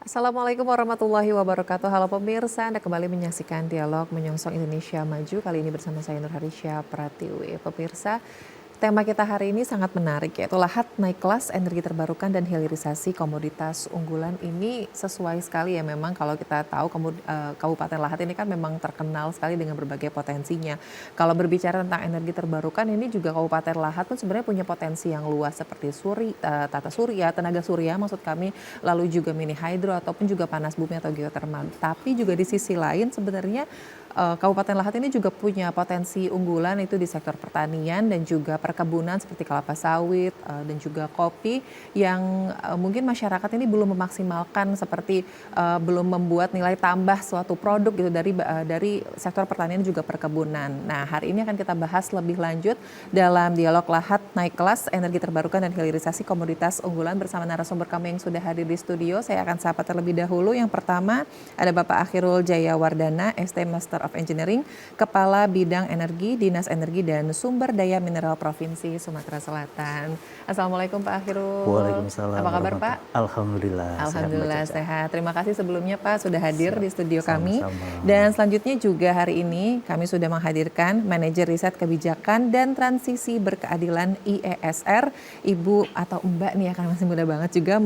Assalamualaikum warahmatullahi wabarakatuh. Halo pemirsa, Anda kembali menyaksikan dialog Menyongsong Indonesia Maju. Kali ini bersama saya Nur Harisya Pratiwi. Pemirsa, tema kita hari ini sangat menarik, yaitu lahat naik kelas energi terbarukan dan hilirisasi komoditas unggulan. Ini sesuai sekali ya, memang kalau kita tahu Kabupaten Lahat ini kan memang terkenal sekali dengan berbagai potensinya. Kalau berbicara tentang energi terbarukan, ini juga Kabupaten Lahat pun sebenarnya punya potensi yang luas seperti tata surya, tenaga surya maksud kami, lalu juga mini hydro ataupun juga panas bumi atau geotermal. Tapi juga di sisi lain sebenarnya Kabupaten Lahat ini juga punya potensi unggulan, itu di sektor pertanian dan juga perkebunan seperti kelapa sawit dan juga kopi yang mungkin masyarakat ini belum memaksimalkan, seperti belum membuat nilai tambah suatu produk gitu dari sektor pertanian juga perkebunan. Nah, hari ini akan kita bahas lebih lanjut dalam dialog Lahat naik kelas energi terbarukan dan hilirisasi komoditas unggulan bersama narasumber kami yang sudah hadir di studio. Saya akan sapa terlebih dahulu. Yang pertama ada Bapak Akhirul Jayawardana, ST Master of Engineering, Kepala Bidang Energi, Dinas Energi dan Sumber Daya Mineral Provinsi Sumatera Selatan. Assalamualaikum Pak Akhirul. Waalaikumsalam. Apa kabar Pak? Alhamdulillah. Alhamdulillah sehat. Terima kasih sebelumnya Pak sudah hadir di studio kami. Sama-sama. Dan selanjutnya juga hari ini kami sudah menghadirkan Manajer Riset Kebijakan dan Transisi Berkeadilan IESR, Ibu atau Mbak nih, akan masih muda banget juga,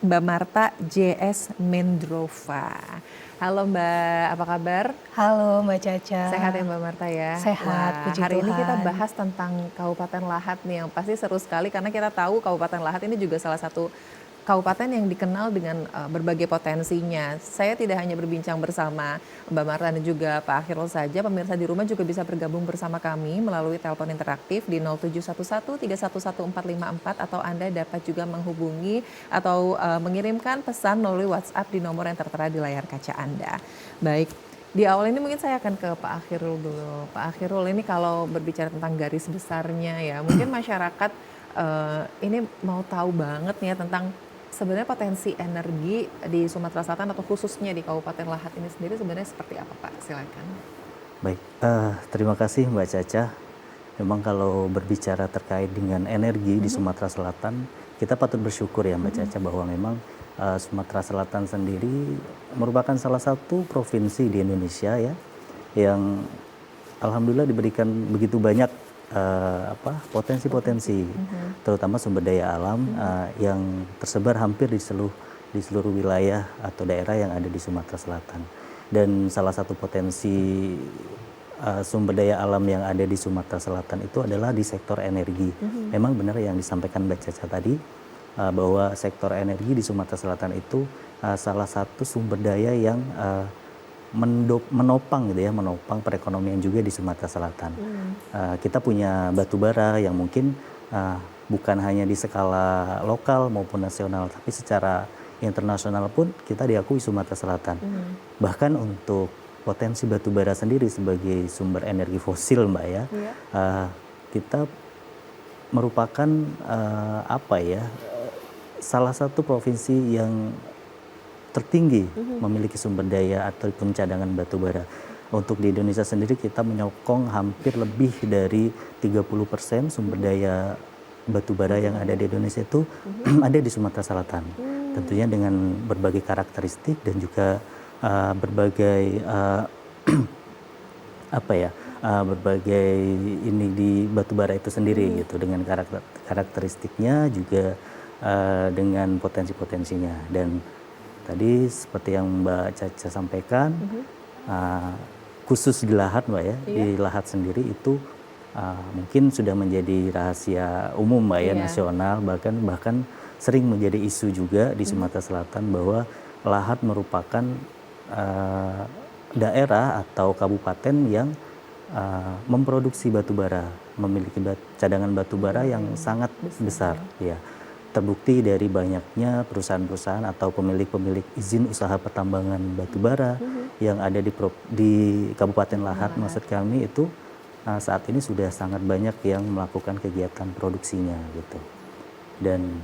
Mbak Marta JS Mendrova. Halo Mbak, apa kabar? Halo Mbak Caca. Sehat ya Mbak Marta ya? Sehat, puji hari Tuhan. ini kita bahas tentang Kabupaten Lahat nih, yang pasti seru sekali karena kita tahu Kabupaten Lahat ini juga salah satu kabupaten yang dikenal dengan berbagai potensinya. Saya tidak hanya berbincang bersama Mbak Marta dan juga Pak Akhirul saja, pemirsa di rumah juga bisa bergabung bersama kami melalui telepon interaktif di 0711311454 atau Anda dapat juga menghubungi atau mengirimkan pesan melalui WhatsApp di nomor yang tertera di layar kaca Anda. Baik, di awal ini mungkin saya akan ke Pak Akhirul dulu. Pak Akhirul, ini kalau berbicara tentang garis besarnya ya, mungkin masyarakat ini mau tahu banget nih ya tentang sebenarnya potensi energi di Sumatera Selatan atau khususnya di Kabupaten Lahat ini sendiri sebenarnya seperti apa Pak? Silakan. Baik, terima kasih Mbak Caca. Memang kalau berbicara terkait dengan energi di Sumatera Selatan, kita patut bersyukur ya Mbak Caca bahwa memang Sumatera Selatan sendiri merupakan salah satu provinsi di Indonesia ya yang alhamdulillah diberikan begitu banyak potensi-potensi, terutama sumber daya alam yang tersebar hampir di seluruh wilayah atau daerah yang ada di Sumatera Selatan. Dan salah satu potensi sumber daya alam yang ada di Sumatera Selatan itu adalah di sektor energi. Memang benar yang disampaikan Mbak Caca tadi, bahwa sektor energi di Sumatera Selatan itu salah satu sumber daya yang menopang gitu ya, menopang perekonomian juga di Sumatera Selatan. Kita punya batu bara yang mungkin bukan hanya di skala lokal maupun nasional, tapi secara internasional pun kita diakui Sumatera Selatan. Bahkan untuk potensi batu bara sendiri sebagai sumber energi fosil Mbak ya, kita merupakan salah satu provinsi yang tertinggi memiliki sumber daya ataupun cadangan batu bara. Untuk di Indonesia sendiri kita menyokong hampir lebih dari 30% sumber daya batu bara yang ada di Indonesia itu ada di Sumatera Selatan. Tentunya dengan berbagai karakteristik dan juga berbagai berbagai ini di batu bara itu sendiri gitu, dengan karakteristiknya juga dengan potensi-potensinya. Dan tadi seperti yang Mbak Caca sampaikan, khusus di Lahat Mbak ya, di Lahat sendiri itu mungkin sudah menjadi rahasia umum Mbak ya, nasional, bahkan sering menjadi isu juga di Sumatera Selatan bahwa Lahat merupakan daerah atau kabupaten yang memproduksi batu bara, memiliki cadangan batu bara yang sangat besar ya. Terbukti dari banyaknya perusahaan-perusahaan atau pemilik-pemilik izin usaha pertambangan batu bara yang ada di Kabupaten Lahat, maksud kami itu saat ini sudah sangat banyak yang melakukan kegiatan produksinya gitu. Dan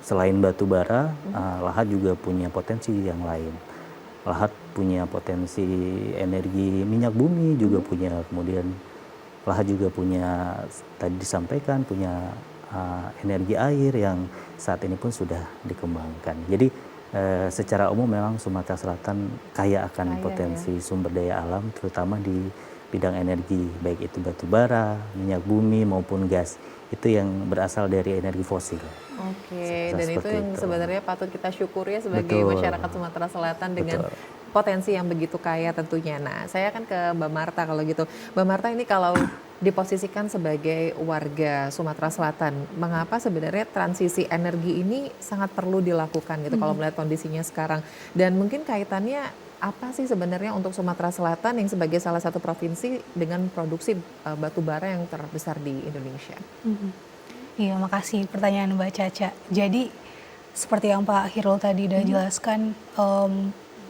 selain batu bara, Lahat juga punya potensi yang lain. Lahat punya potensi energi minyak bumi juga punya, kemudian Lahat juga punya, tadi disampaikan, punya energi air yang saat ini pun sudah dikembangkan. Jadi secara umum memang Sumatera Selatan kaya akan Kaya, potensi sumber daya alam, terutama di bidang energi, baik itu batu bara, minyak bumi maupun gas. Itu yang berasal dari energi fosil. Oke, dan itu Seperti yang itu. sebenarnya patut kita syukuri ya sebagai Betul, masyarakat Sumatera Selatan dengan betul. potensi yang begitu kaya tentunya. Nah, saya akan ke Mbak Marta kalau gitu. Mbak Marta ini kalau diposisikan sebagai warga Sumatera Selatan, mengapa sebenarnya transisi energi ini sangat perlu dilakukan gitu kalau melihat kondisinya sekarang? Dan mungkin kaitannya apa sih sebenarnya untuk Sumatera Selatan yang sebagai salah satu provinsi dengan produksi batu bara yang terbesar di Indonesia? Iya, makasih pertanyaan Mbak Caca. Jadi seperti yang Pak Hirul tadi udah jelaskan,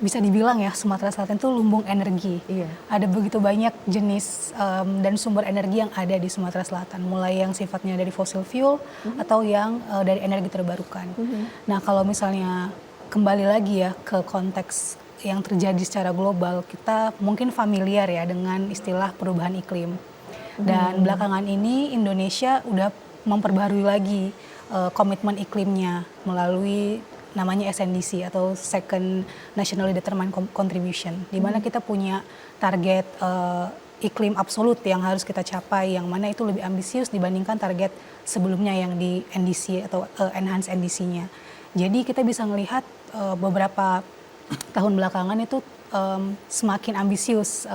bisa dibilang ya Sumatera Selatan itu lumbung energi. Iya. Ada begitu banyak jenis dan sumber energi yang ada di Sumatera Selatan, mulai yang sifatnya dari fossil fuel atau yang dari energi terbarukan. Nah, kalau misalnya kembali lagi ya ke konteks yang terjadi secara global, kita mungkin familiar ya dengan istilah perubahan iklim. Dan belakangan ini Indonesia udah memperbarui lagi komitmen iklimnya melalui namanya SNDC atau Second Nationally Determined Contribution, di mana kita punya target iklim absolut yang harus kita capai, yang mana itu lebih ambisius dibandingkan target sebelumnya yang di NDC atau Enhanced NDC-nya. Jadi kita bisa melihat beberapa tahun belakangan itu semakin ambisius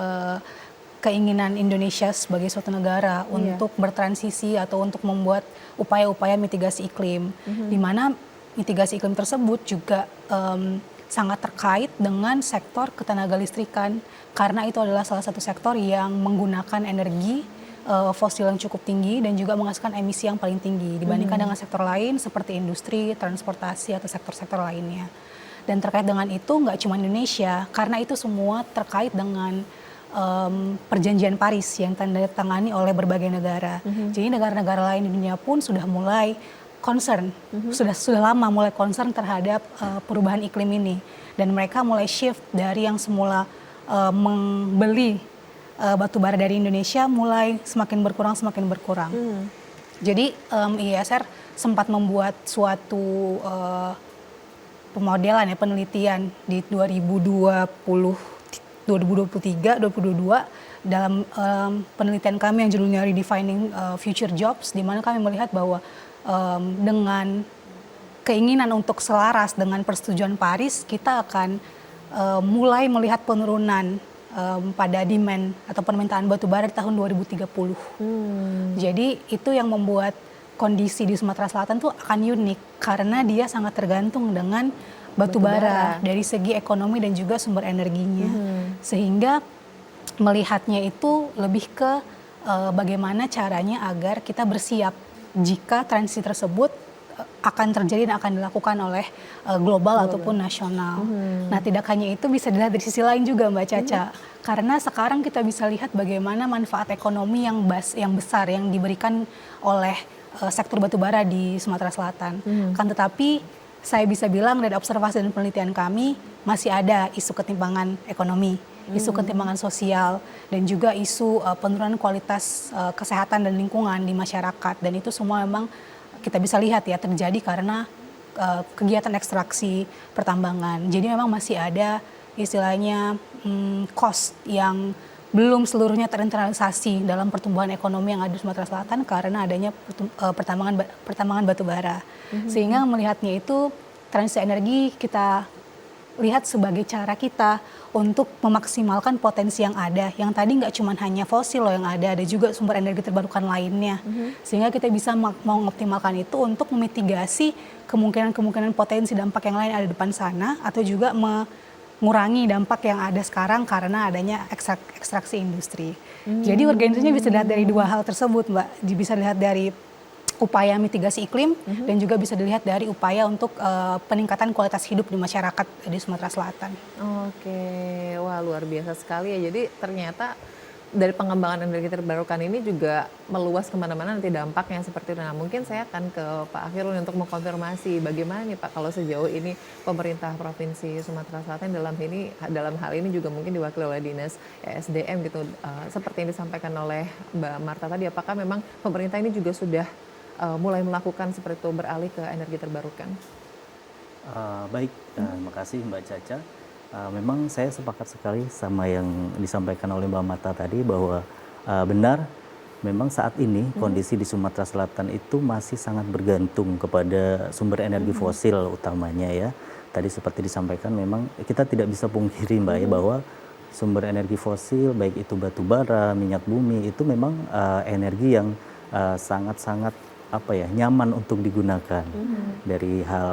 keinginan Indonesia sebagai suatu negara untuk bertransisi atau untuk membuat upaya-upaya mitigasi iklim, di mana mitigasi iklim tersebut juga sangat terkait dengan sektor ketenaga listrikan, karena itu adalah salah satu sektor yang menggunakan energi fosil yang cukup tinggi dan juga menghasilkan emisi yang paling tinggi dibandingkan dengan sektor lain seperti industri, transportasi atau sektor-sektor lainnya. Dan terkait dengan itu nggak cuma Indonesia, karena itu semua terkait dengan perjanjian Paris yang ditandatangani oleh berbagai negara. Jadi negara-negara lain di dunia pun sudah mulai concern, sudah lama mulai concern terhadap perubahan iklim ini, dan mereka mulai shift dari yang semula membeli batu bara dari Indonesia mulai semakin berkurang. Jadi IESR sempat membuat suatu pemodelan ya, penelitian di 2023, 2022 dalam penelitian kami yang judulnya Redefining Future Jobs, di mana kami melihat bahwa dengan keinginan untuk selaras dengan persetujuan Paris, kita akan mulai melihat penurunan pada demand atau permintaan batu bara di tahun 2030. Jadi itu yang membuat kondisi di Sumatera Selatan tuh akan unik karena dia sangat tergantung dengan batu bara dari segi ekonomi dan juga sumber energinya. Sehingga melihatnya itu lebih ke bagaimana caranya agar kita bersiap jika transisi tersebut akan terjadi dan akan dilakukan oleh global ataupun nasional. Nah, tidak hanya itu, bisa dilihat dari sisi lain juga Mbak Caca. Karena sekarang kita bisa lihat bagaimana manfaat ekonomi yang besar yang diberikan oleh sektor batubara di Sumatera Selatan. Kan tetapi saya bisa bilang dari observasi dan penelitian kami masih ada isu ketimpangan ekonomi, isu ketimpangan sosial, dan juga isu penurunan kualitas kesehatan dan lingkungan di masyarakat. Dan itu semua memang kita bisa lihat ya terjadi karena kegiatan ekstraksi pertambangan. Jadi memang masih ada istilahnya cost yang belum seluruhnya terinternalisasi dalam pertumbuhan ekonomi yang ada di Sumatera Selatan karena adanya pertambangan batu bara. Sehingga melihatnya itu transisi energi kita lihat sebagai cara kita untuk memaksimalkan potensi yang ada. Yang tadi nggak cuma hanya fosil loh yang ada juga sumber energi terbarukan lainnya. Sehingga kita bisa mengoptimalkan itu untuk memitigasi kemungkinan potensi dampak yang lain ada di depan sana, atau juga mengurangi dampak yang ada sekarang karena adanya ekstraksi industri. Jadi urgensinya bisa dilihat dari dua hal tersebut, Mbak. Bisa dilihat dari upaya mitigasi iklim dan juga bisa dilihat dari upaya untuk peningkatan kualitas hidup di masyarakat di Sumatera Selatan. Oke, wah luar biasa sekali ya. Jadi ternyata dari pengembangan energi terbarukan ini juga meluas kemana-mana nanti dampaknya seperti itu. Nah, mungkin saya akan ke Pak Akhirul untuk mengkonfirmasi bagaimana nih Pak kalau sejauh ini pemerintah Provinsi Sumatera Selatan dalam hal ini juga mungkin diwakili oleh Dinas ESDM gitu. Seperti yang disampaikan oleh Mbak Marta tadi, apakah memang pemerintah ini juga sudah mulai melakukan seperti itu, beralih ke energi terbarukan? Baik, terima kasih Mbak Caca. Memang saya sepakat sekali sama yang disampaikan oleh Mbak Mata tadi bahwa benar memang saat ini kondisi di Sumatera Selatan itu masih sangat bergantung kepada sumber energi fosil utamanya ya. Tadi seperti disampaikan memang kita tidak bisa pungkiri Mbak ya bahwa sumber energi fosil baik itu batu bara, minyak bumi itu memang energi yang sangat-sangat apa ya nyaman untuk digunakan dari hal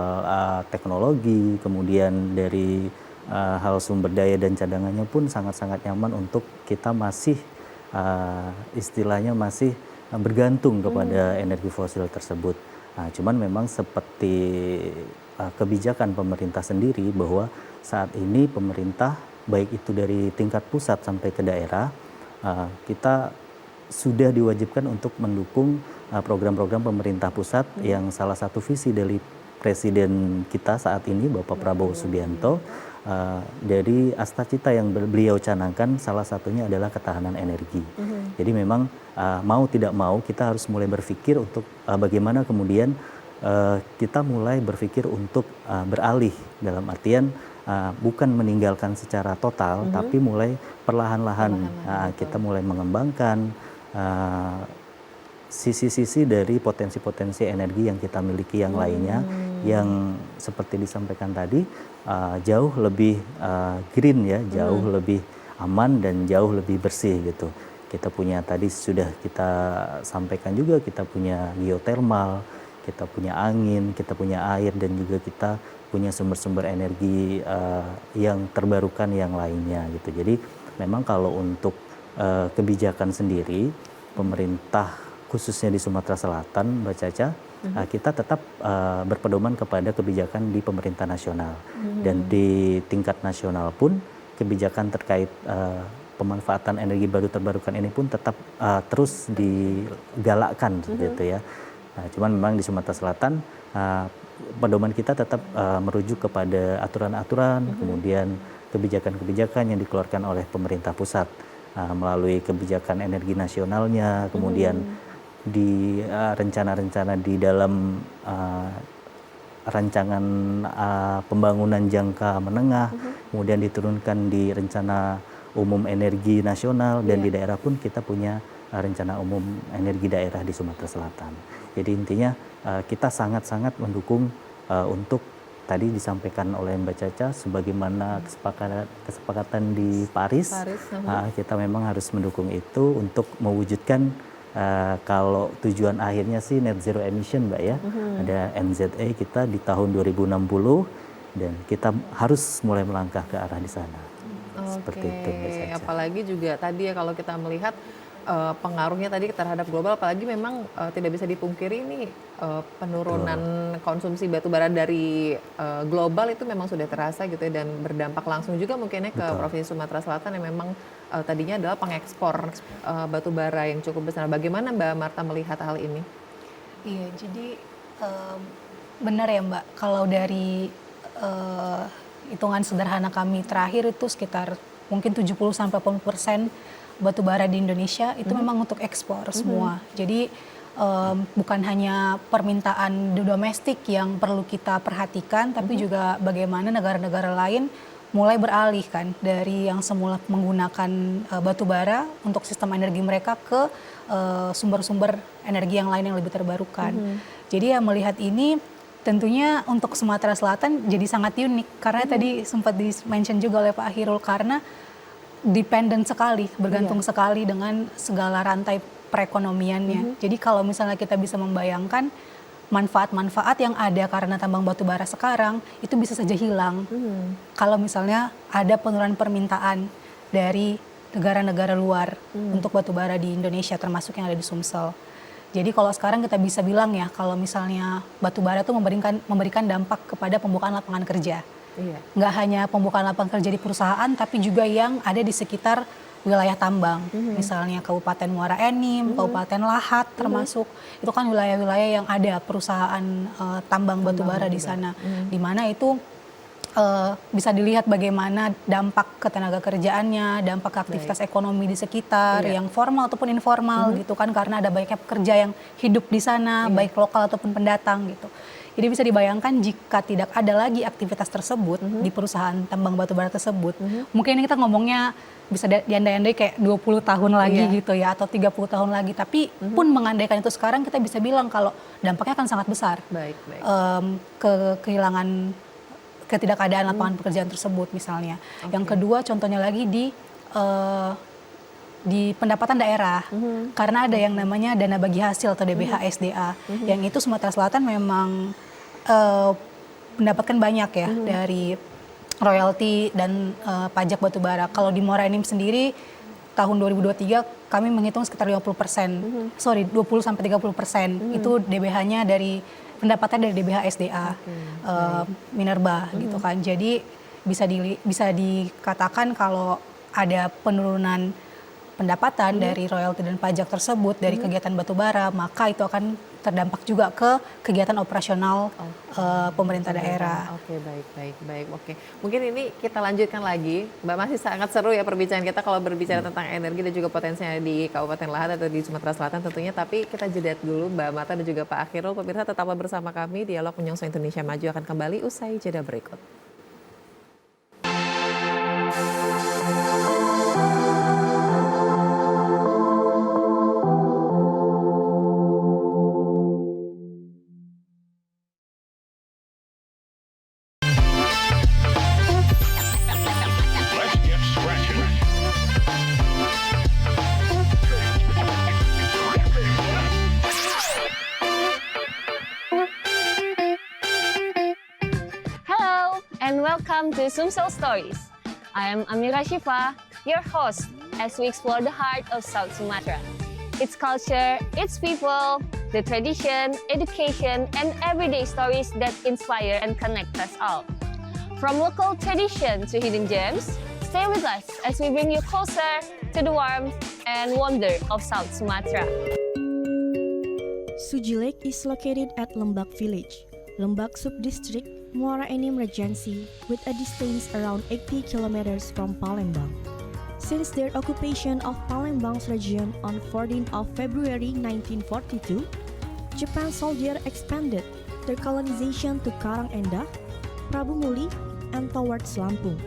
teknologi, kemudian dari hal sumber daya dan cadangannya pun sangat-sangat nyaman untuk kita masih istilahnya masih bergantung kepada energi fosil tersebut. Cuman memang seperti kebijakan pemerintah sendiri bahwa saat ini pemerintah baik itu dari tingkat pusat sampai ke daerah kita sudah diwajibkan untuk mendukung program-program pemerintah pusat yang salah satu visi dari Presiden kita saat ini Bapak Prabowo Subianto dari Astacita yang beliau canangkan salah satunya adalah ketahanan energi. Jadi memang mau tidak mau kita harus mulai berpikir untuk bagaimana kemudian kita mulai berpikir untuk beralih dalam artian bukan meninggalkan secara total tapi mulai perlahan-lahan kita mulai mengembangkan sisi-sisi dari potensi-potensi energi yang kita miliki yang lainnya yang seperti disampaikan tadi jauh lebih green ya, jauh lebih aman dan jauh lebih bersih gitu. Kita punya tadi sudah kita sampaikan juga kita punya geothermal, kita punya angin, kita punya air dan juga kita punya sumber-sumber energi yang terbarukan yang lainnya gitu. Jadi memang kalau untuk kebijakan sendiri pemerintah khususnya di Sumatera Selatan, Mbak Caca, kita tetap berpedoman kepada kebijakan di pemerintah nasional dan di tingkat nasional pun kebijakan terkait pemanfaatan energi baru terbarukan ini pun tetap terus digalakkan gitu ya. Cuman memang di Sumatera Selatan pedoman kita tetap merujuk kepada aturan-aturan, kemudian kebijakan-kebijakan yang dikeluarkan oleh pemerintah pusat melalui kebijakan energi nasionalnya, kemudian di rencana-rencana di dalam rancangan pembangunan jangka menengah, kemudian diturunkan di rencana umum energi nasional dan di daerah pun kita punya rencana umum energi daerah di Sumatera Selatan. Jadi intinya kita sangat-sangat mendukung untuk tadi disampaikan oleh Mbak Caca sebagaimana kesepakatan di Paris kita memang harus mendukung itu untuk mewujudkan kalau tujuan akhirnya sih net zero emission Mbak ya. Ada NZE kita di tahun 2060 dan kita harus mulai melangkah ke arah di sana. Seperti itu Mbak Caca. Apalagi juga tadi ya kalau kita melihat pengaruhnya tadi terhadap global, apalagi memang tidak bisa dipungkiri ini penurunan konsumsi batu bara dari global itu memang sudah terasa gitu ya dan berdampak langsung juga mungkinnya ke Provinsi Sumatera Selatan yang memang tadinya adalah pengekspor batu bara yang cukup besar. Bagaimana Mbak Marta melihat hal ini? Iya, jadi benar ya Mbak, kalau dari hitungan sederhana kami terakhir itu sekitar mungkin 70-80% batu bara di Indonesia itu memang untuk ekspor semua. Jadi bukan hanya permintaan domestik yang perlu kita perhatikan, tapi juga bagaimana negara-negara lain mulai beralih kan dari yang semula menggunakan batu bara untuk sistem energi mereka ke sumber-sumber energi yang lain yang lebih terbarukan. Jadi ya melihat ini tentunya untuk Sumatera Selatan jadi sangat unik karena tadi sempat di-mention juga oleh Pak Hirul karena dependent sekali, bergantung sekali dengan segala rantai perekonomiannya. Jadi kalau misalnya kita bisa membayangkan manfaat-manfaat yang ada karena tambang batu bara sekarang itu bisa saja hilang. Kalau misalnya ada penurunan permintaan dari negara-negara luar untuk batu bara di Indonesia termasuk yang ada di Sumsel. Jadi kalau sekarang kita bisa bilang ya kalau misalnya batu bara itu memberikan dampak kepada pembukaan lapangan kerja. Nggak hanya pembukaan lapangan kerja di perusahaan, tapi juga yang ada di sekitar wilayah tambang. Misalnya Kabupaten Muara Enim, Kabupaten Lahat termasuk. Itu kan wilayah-wilayah yang ada perusahaan tambang batubara di sana. Di mana itu bisa dilihat bagaimana dampak ketenaga kerjaannya, dampak ke aktivitas ekonomi di sekitar, yang formal ataupun informal gitu kan. Karena ada banyaknya pekerja yang hidup di sana, baik lokal ataupun pendatang gitu. Jadi bisa dibayangkan jika tidak ada lagi aktivitas tersebut di perusahaan tambang batubara tersebut, mungkin kita ngomongnya bisa diandai-andai kayak 20 tahun lagi gitu ya, atau 30 tahun lagi. Tapi pun mengandaikan itu sekarang, kita bisa bilang kalau dampaknya akan sangat besar. Baik, baik. Kehilangan, ketidakadaan lapangan pekerjaan tersebut misalnya. Yang kedua contohnya lagi di pendapatan daerah, karena ada yang namanya dana bagi hasil atau DBH SDA, yang itu Sumatera Selatan memang mendapatkan banyak ya dari royalti dan pajak batubara. Kalau di Muara Enim sendiri tahun 2023 kami menghitung sekitar 50%, 20-30% itu DBH-nya dari pendapatan dari DBH SDA, Minerba gitu kan. Jadi bisa dikatakan kalau ada penurunan pendapatan dari royalti dan pajak tersebut dari kegiatan batubara, maka itu akan terdampak juga ke kegiatan operasional pemerintah daerah. Oke, baik. Oke, mungkin ini kita lanjutkan lagi. Mbak, masih sangat seru ya perbincangan kita kalau berbicara tentang energi dan juga potensinya di Kabupaten Lahat atau di Sumatera Selatan tentunya. Tapi kita jeda dulu Mbak Marta dan juga Pak Akhirul. Pemirsa tetaplah bersama kami. Dialog Menyongsong Indonesia Maju akan kembali usai jeda berikut. Let's get scratching. Hello and welcome to Sumsel Stories. I am Amira Shifa, your host, as we explore the heart of South Sumatra. Its culture, its people, the tradition, education, and everyday stories that inspire and connect us all. From local tradition to hidden gems, stay with us as we bring you closer to the warmth and wonder of South Sumatra. Suji Lake is located at Lembak Village, Lembak Subdistrict, Muara Enim Regency, with a distance around 80 kilometers from Palembang. Since their occupation of Palembang's region on 14th of February 1942, Japan soldiers expanded their colonization to Karang Endah, Prabu Muli, and towards Lampung.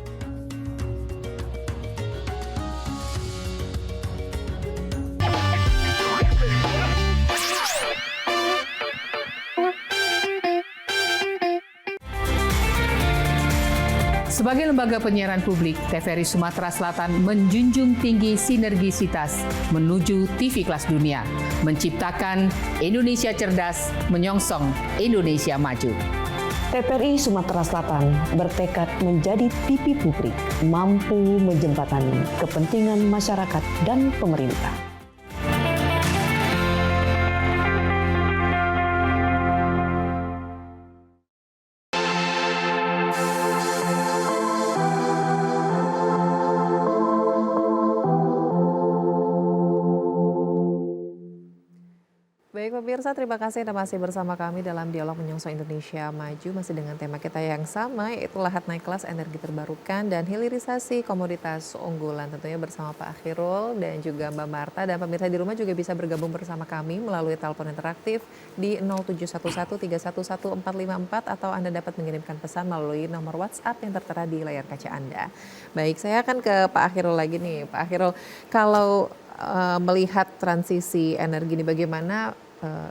Sebagai lembaga penyiaran publik, TVRI Sumatera Selatan menjunjung tinggi sinergisitas menuju TV kelas dunia, menciptakan Indonesia cerdas, menyongsong Indonesia maju. TVRI Sumatera Selatan bertekad menjadi TV publik, mampu menjembatani kepentingan masyarakat dan pemerintah. Baik pemirsa, terima kasih Anda masih bersama kami dalam Dialog Menyongsong Indonesia Maju, masih dengan tema kita yang sama, yaitu lahat naik kelas energi terbarukan dan hilirisasi komoditas unggulan, tentunya bersama Pak Akhirul dan juga Mbak Marta. Dan pemirsa di rumah juga bisa bergabung bersama kami melalui telepon interaktif di 0711311454 atau Anda dapat mengirimkan pesan melalui nomor WhatsApp yang tertera di layar kaca Anda. Baik, saya akan ke Pak Akhirul lagi nih. Pak Akhirul, kalau melihat transisi energi ini, bagaimana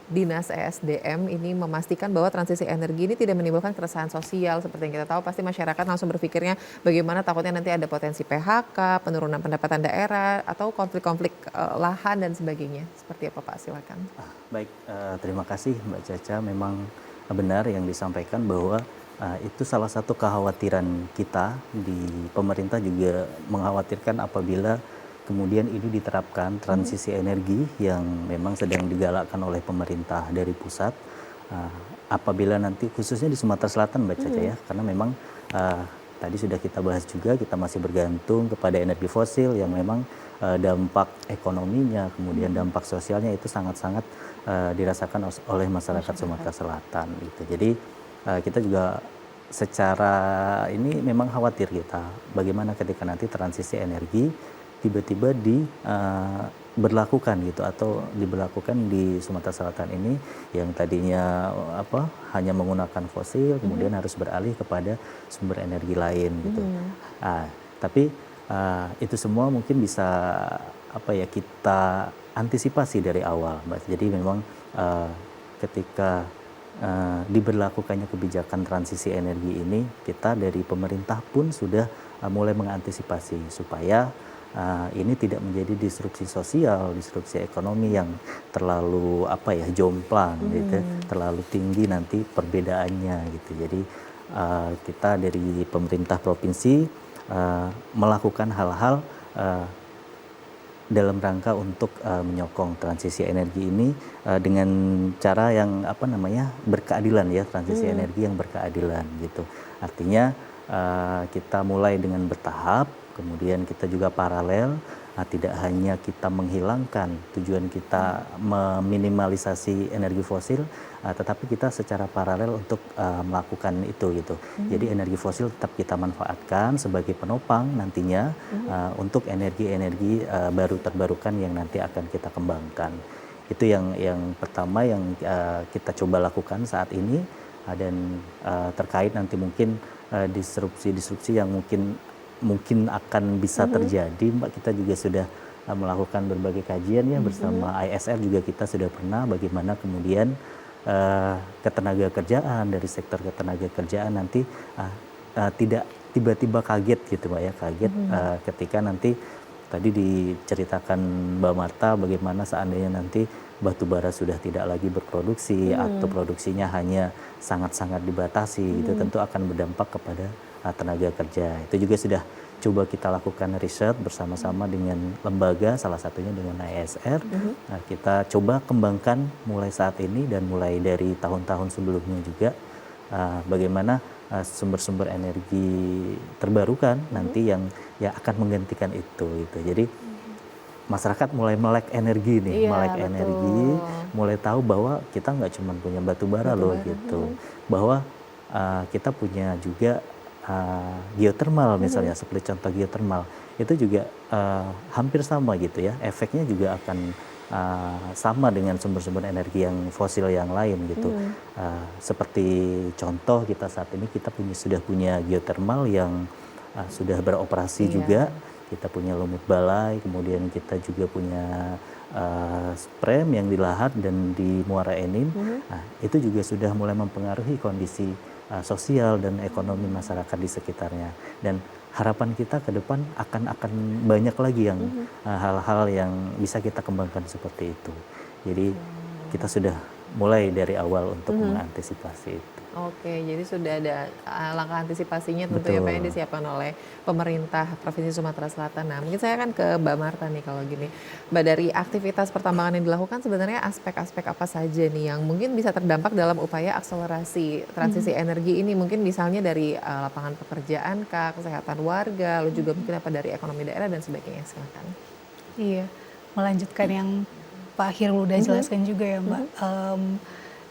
Dinas ESDM ini memastikan bahwa transisi energi ini tidak menimbulkan keresahan sosial? Seperti yang kita tahu, pasti masyarakat langsung berpikirnya bagaimana takutnya nanti ada potensi PHK, penurunan pendapatan daerah, atau konflik-konflik lahan dan sebagainya. Seperti apa Pak? Silakan. Baik, terima kasih Mbak Caca. Memang benar yang disampaikan bahwa itu salah satu kekhawatiran kita di pemerintah, juga mengkhawatirkan apabila kemudian ini diterapkan transisi energi yang memang sedang digalakkan oleh pemerintah dari pusat. Apabila nanti khususnya di Sumatera Selatan Mbak Caca ya, karena memang tadi sudah kita bahas juga, kita masih bergantung kepada energi fosil yang memang dampak ekonominya, kemudian dampak sosialnya itu sangat-sangat dirasakan oleh masyarakat Sumatera Selatan gitu. Jadi kita juga secara ini memang khawatir kita bagaimana ketika nanti transisi energi tiba-tiba berlakukan gitu atau diberlakukan di Sumatera Selatan ini yang tadinya hanya menggunakan fosil kemudian harus beralih kepada sumber energi lain gitu. Tapi itu semua mungkin bisa kita antisipasi dari awal, Mbak. Jadi memang ketika diberlakukannya kebijakan transisi energi ini, kita dari pemerintah pun sudah mulai mengantisipasi supaya ini tidak menjadi disrupsi sosial, disrupsi ekonomi yang terlalu jomplang gitu, terlalu tinggi nanti perbedaannya gitu. Jadi kita dari pemerintah provinsi melakukan hal-hal dalam rangka untuk menyokong transisi energi ini dengan cara yang berkeadilan ya, transisi energi yang berkeadilan gitu. Artinya kita mulai dengan bertahap, kemudian kita juga paralel, tidak hanya kita menghilangkan, tujuan kita meminimalisasi energi fosil, tetapi kita secara paralel untuk melakukan itu gitu. Jadi energi fosil tetap kita manfaatkan sebagai penopang nantinya untuk energi-energi baru terbarukan yang nanti akan kita kembangkan. Itu yang pertama yang kita coba lakukan saat ini, dan terkait nanti mungkin disrupsi-disrupsi yang mungkin akan bisa terjadi, Mbak. Kita juga sudah melakukan berbagai kajian ya bersama ISR juga kita sudah pernah bagaimana kemudian ketenaga kerjaan dari sektor ketenaga kerjaan nanti tidak tiba-tiba kaget gitu, Mbak ya, kaget ketika nanti tadi diceritakan Mbak Marta bagaimana seandainya nanti batu bara sudah tidak lagi berproduksi atau produksinya hanya sangat-sangat dibatasi, itu tentu akan berdampak kepada tenaga kerja. Itu juga sudah coba kita lakukan riset bersama-sama dengan lembaga, salah satunya dengan ISR. Kita coba kembangkan mulai saat ini dan mulai dari tahun-tahun sebelumnya juga bagaimana sumber-sumber energi terbarukan nanti yang akan menggantikan itu gitu. Jadi masyarakat mulai melek energi nih, melek energi, mulai tahu bahwa kita nggak cuma punya batu bara loh gitu, bahwa kita punya juga geothermal misalnya, seperti contoh geothermal itu juga hampir sama gitu ya, efeknya juga akan sama dengan sumber-sumber energi yang fosil yang lain gitu. Seperti contoh kita saat ini kita sudah punya geothermal yang sudah beroperasi juga, kita punya Lumut Balai, kemudian kita juga punya Sprem yang di Lahat dan di Muara Enim. Itu juga sudah mulai mempengaruhi kondisi sosial dan ekonomi masyarakat di sekitarnya, dan harapan kita ke depan akan banyak lagi yang hal-hal yang bisa kita kembangkan seperti itu. Jadi kita sudah mulai dari awal untuk mengantisipasi itu. Oke, jadi sudah ada langkah antisipasinya tentu ya Pak yang disiapkan oleh pemerintah Provinsi Sumatera Selatan. Nah, mungkin saya akan ke Mbak Marta nih kalau gini. Mbak, dari aktivitas pertambangan yang dilakukan sebenarnya aspek-aspek apa saja nih yang mungkin bisa terdampak dalam upaya akselerasi transisi energi ini? Mungkin misalnya dari lapangan pekerjaan kah, kesehatan warga, lalu juga mungkin apa dari ekonomi daerah dan sebagainya. Silakan. Iya, melanjutkan yang Pak Hirul udah jelaskan juga ya Mbak.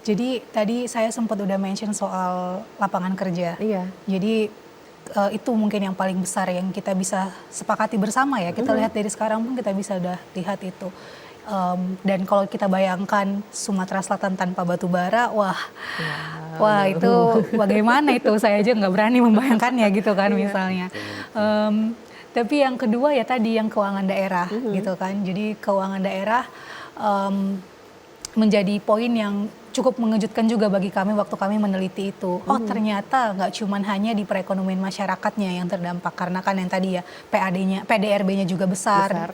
Jadi tadi saya sempat udah mention soal lapangan kerja. Iya. Jadi itu mungkin yang paling besar yang kita bisa sepakati bersama ya. Kita lihat dari sekarang pun kita bisa udah lihat itu. Dan kalau kita bayangkan Sumatera Selatan tanpa batu bara, wah itu bagaimana itu, saya aja nggak berani membayangkannya gitu kan misalnya. Tapi yang kedua ya tadi yang keuangan daerah gitu kan. Jadi keuangan daerah menjadi poin yang cukup mengejutkan juga bagi kami waktu kami meneliti itu. Oh ternyata nggak cuma hanya di perekonomian masyarakatnya yang terdampak, karena kan yang tadi ya PDRB-nya juga besar.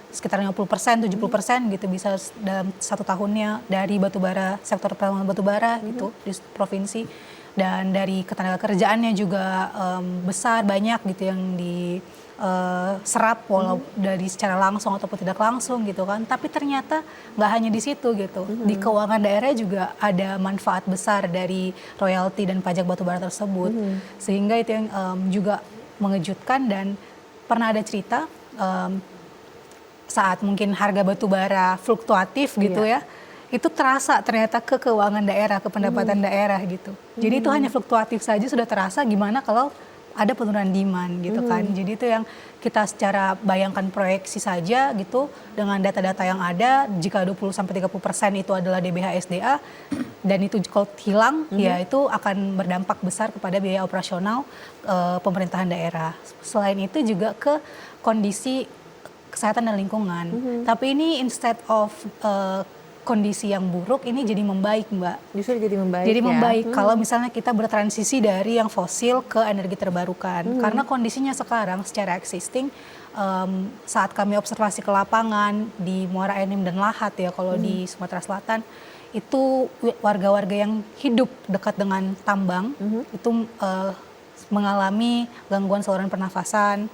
Sekitar 50%, 70% gitu bisa dalam satu tahunnya dari batubara, sektor pengembangan batubara gitu di provinsi. Dan dari ketenaga kerjaannya juga besar, banyak gitu yang diserap walau dari secara langsung ataupun tidak langsung gitu kan. Tapi ternyata nggak hanya di situ gitu. Di keuangan daerah juga ada manfaat besar dari royalti dan pajak batubara tersebut. Sehingga itu yang juga mengejutkan, dan pernah ada cerita saat mungkin harga batubara fluktuatif gitu ya. Itu terasa ternyata ke keuangan daerah, ke pendapatan daerah gitu. Jadi itu hanya fluktuatif saja sudah terasa, gimana kalau ada penurunan demand gitu kan. Jadi itu yang kita secara bayangkan proyeksi saja gitu dengan data-data yang ada, jika 20-30% itu adalah DBH SDA dan itu kalau hilang ya itu akan berdampak besar kepada biaya operasional pemerintahan daerah. Selain itu juga ke kondisi kesehatan dan lingkungan. Tapi ini instead of kondisi yang buruk ini jadi membaik, Mbak. Justru jadi membaik. Jadi ya? membaik kalau misalnya kita bertransisi dari yang fosil ke energi terbarukan. Karena kondisinya sekarang secara existing saat kami observasi ke lapangan di Muara Enim dan Lahat ya kalau di Sumatera Selatan itu warga-warga yang hidup dekat dengan tambang itu mengalami gangguan saluran pernafasan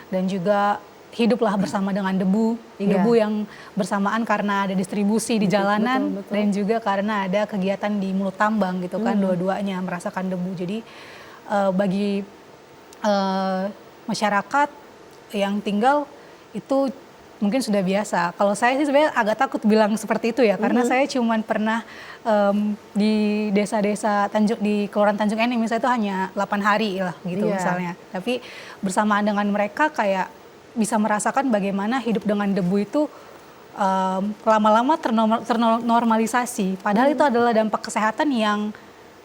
dan juga hiduplah bersama dengan debu yang bersamaan karena ada distribusi di jalanan dan juga karena ada kegiatan di mulut tambang gitu kan, dua-duanya merasakan debu. Jadi bagi masyarakat yang tinggal itu mungkin sudah biasa. Kalau saya sih sebenarnya agak takut bilang seperti itu ya, karena saya cuman pernah di desa-desa di Kelurahan Tanjung Enim misalnya itu hanya 8 hari lah gitu misalnya. Tapi bersamaan dengan mereka kayak bisa merasakan bagaimana hidup dengan debu itu lama-lama ternormalisasi. Padahal itu adalah dampak kesehatan yang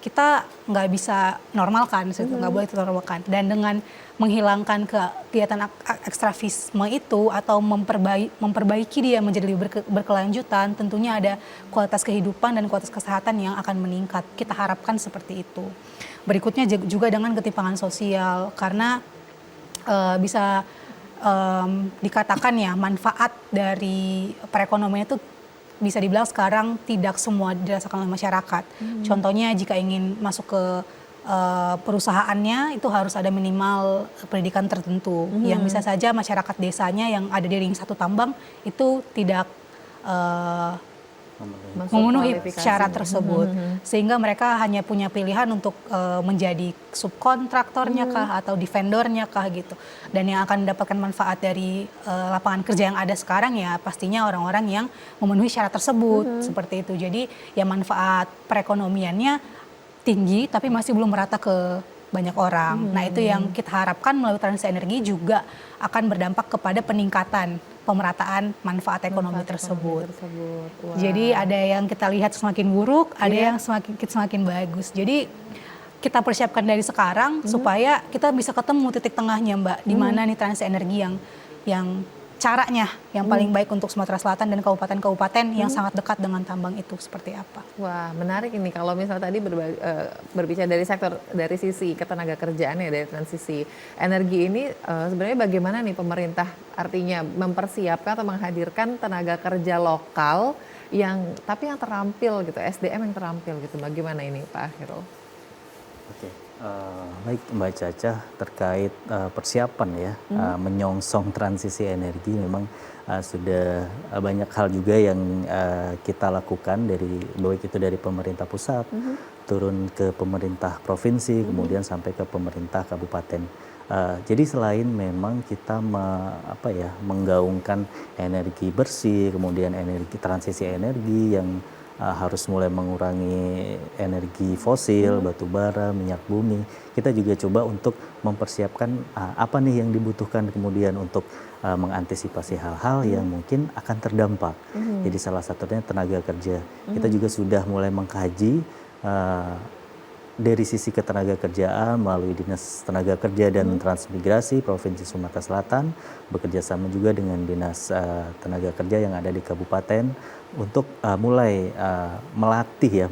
kita nggak bisa normalkan, nggak boleh normalkan. Dan dengan menghilangkan kegiatan ekstraktivisme itu atau memperbaiki dia menjadi lebih berkelanjutan, tentunya ada kualitas kehidupan dan kualitas kesehatan yang akan meningkat. Kita harapkan seperti itu. Berikutnya juga dengan ketimpangan sosial, karena bisa dikatakan ya manfaat dari perekonomian itu bisa dibilang sekarang tidak semua dirasakan oleh masyarakat. Contohnya jika ingin masuk ke perusahaannya itu harus ada minimal pendidikan tertentu yang bisa saja masyarakat desanya yang ada di ring 1 tambang itu tidak memenuhi syarat tersebut, sehingga mereka hanya punya pilihan untuk menjadi subkontraktornya kah atau di vendornya kah gitu. Dan yang akan mendapatkan manfaat dari lapangan kerja yang ada sekarang ya pastinya orang-orang yang memenuhi syarat tersebut seperti itu. Jadi ya manfaat perekonomiannya tinggi tapi masih belum merata ke banyak orang. Nah itu yang kita harapkan melalui transisi energi juga akan berdampak kepada peningkatan pemerataan manfaat ekonomi tersebut. Wow. Jadi ada yang kita lihat semakin buruk, ada yang semakin bagus. Jadi kita persiapkan dari sekarang supaya kita bisa ketemu titik tengahnya, Mbak. Di mana nih transisi energi yang caranya yang paling baik untuk Sumatera Selatan dan kabupaten-kabupaten yang sangat dekat dengan tambang itu seperti apa. Wah, menarik ini kalau misalnya tadi berbicara dari sisi ketenaga kerjaan ya, dari transisi energi ini sebenarnya bagaimana nih pemerintah artinya mempersiapkan atau menghadirkan tenaga kerja lokal tapi yang terampil gitu, SDM yang terampil gitu. Bagaimana ini Pak Khairul? Oke. Baik Mbak Caca, terkait persiapan ya menyongsong transisi energi memang sudah banyak hal juga yang kita lakukan baik itu dari pemerintah pusat turun ke pemerintah provinsi kemudian sampai ke pemerintah kabupaten. Jadi selain memang kita menggaungkan energi bersih, kemudian transisi energi yang harus mulai mengurangi energi fosil, batu bara, minyak bumi. Kita juga coba untuk mempersiapkan apa nih yang dibutuhkan kemudian untuk mengantisipasi hal-hal yang mungkin akan terdampak. Jadi salah satunya tenaga kerja. Kita juga sudah mulai mengkaji dari sisi ketenaga kerjaan melalui Dinas Tenaga Kerja dan Transmigrasi Provinsi Sumatera Selatan, bekerja sama juga dengan Dinas Tenaga Kerja yang ada di kabupaten untuk mulai melatih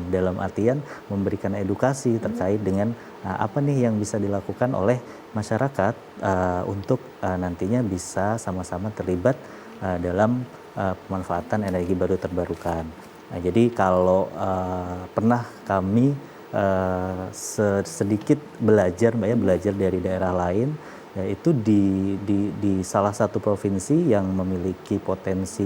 dalam artian memberikan edukasi terkait dengan apa nih yang bisa dilakukan oleh masyarakat untuk nantinya bisa sama-sama terlibat dalam pemanfaatan energi baru terbarukan. Nah, jadi kalau pernah kami sedikit belajar dari daerah lain, yaitu di salah satu provinsi yang memiliki potensi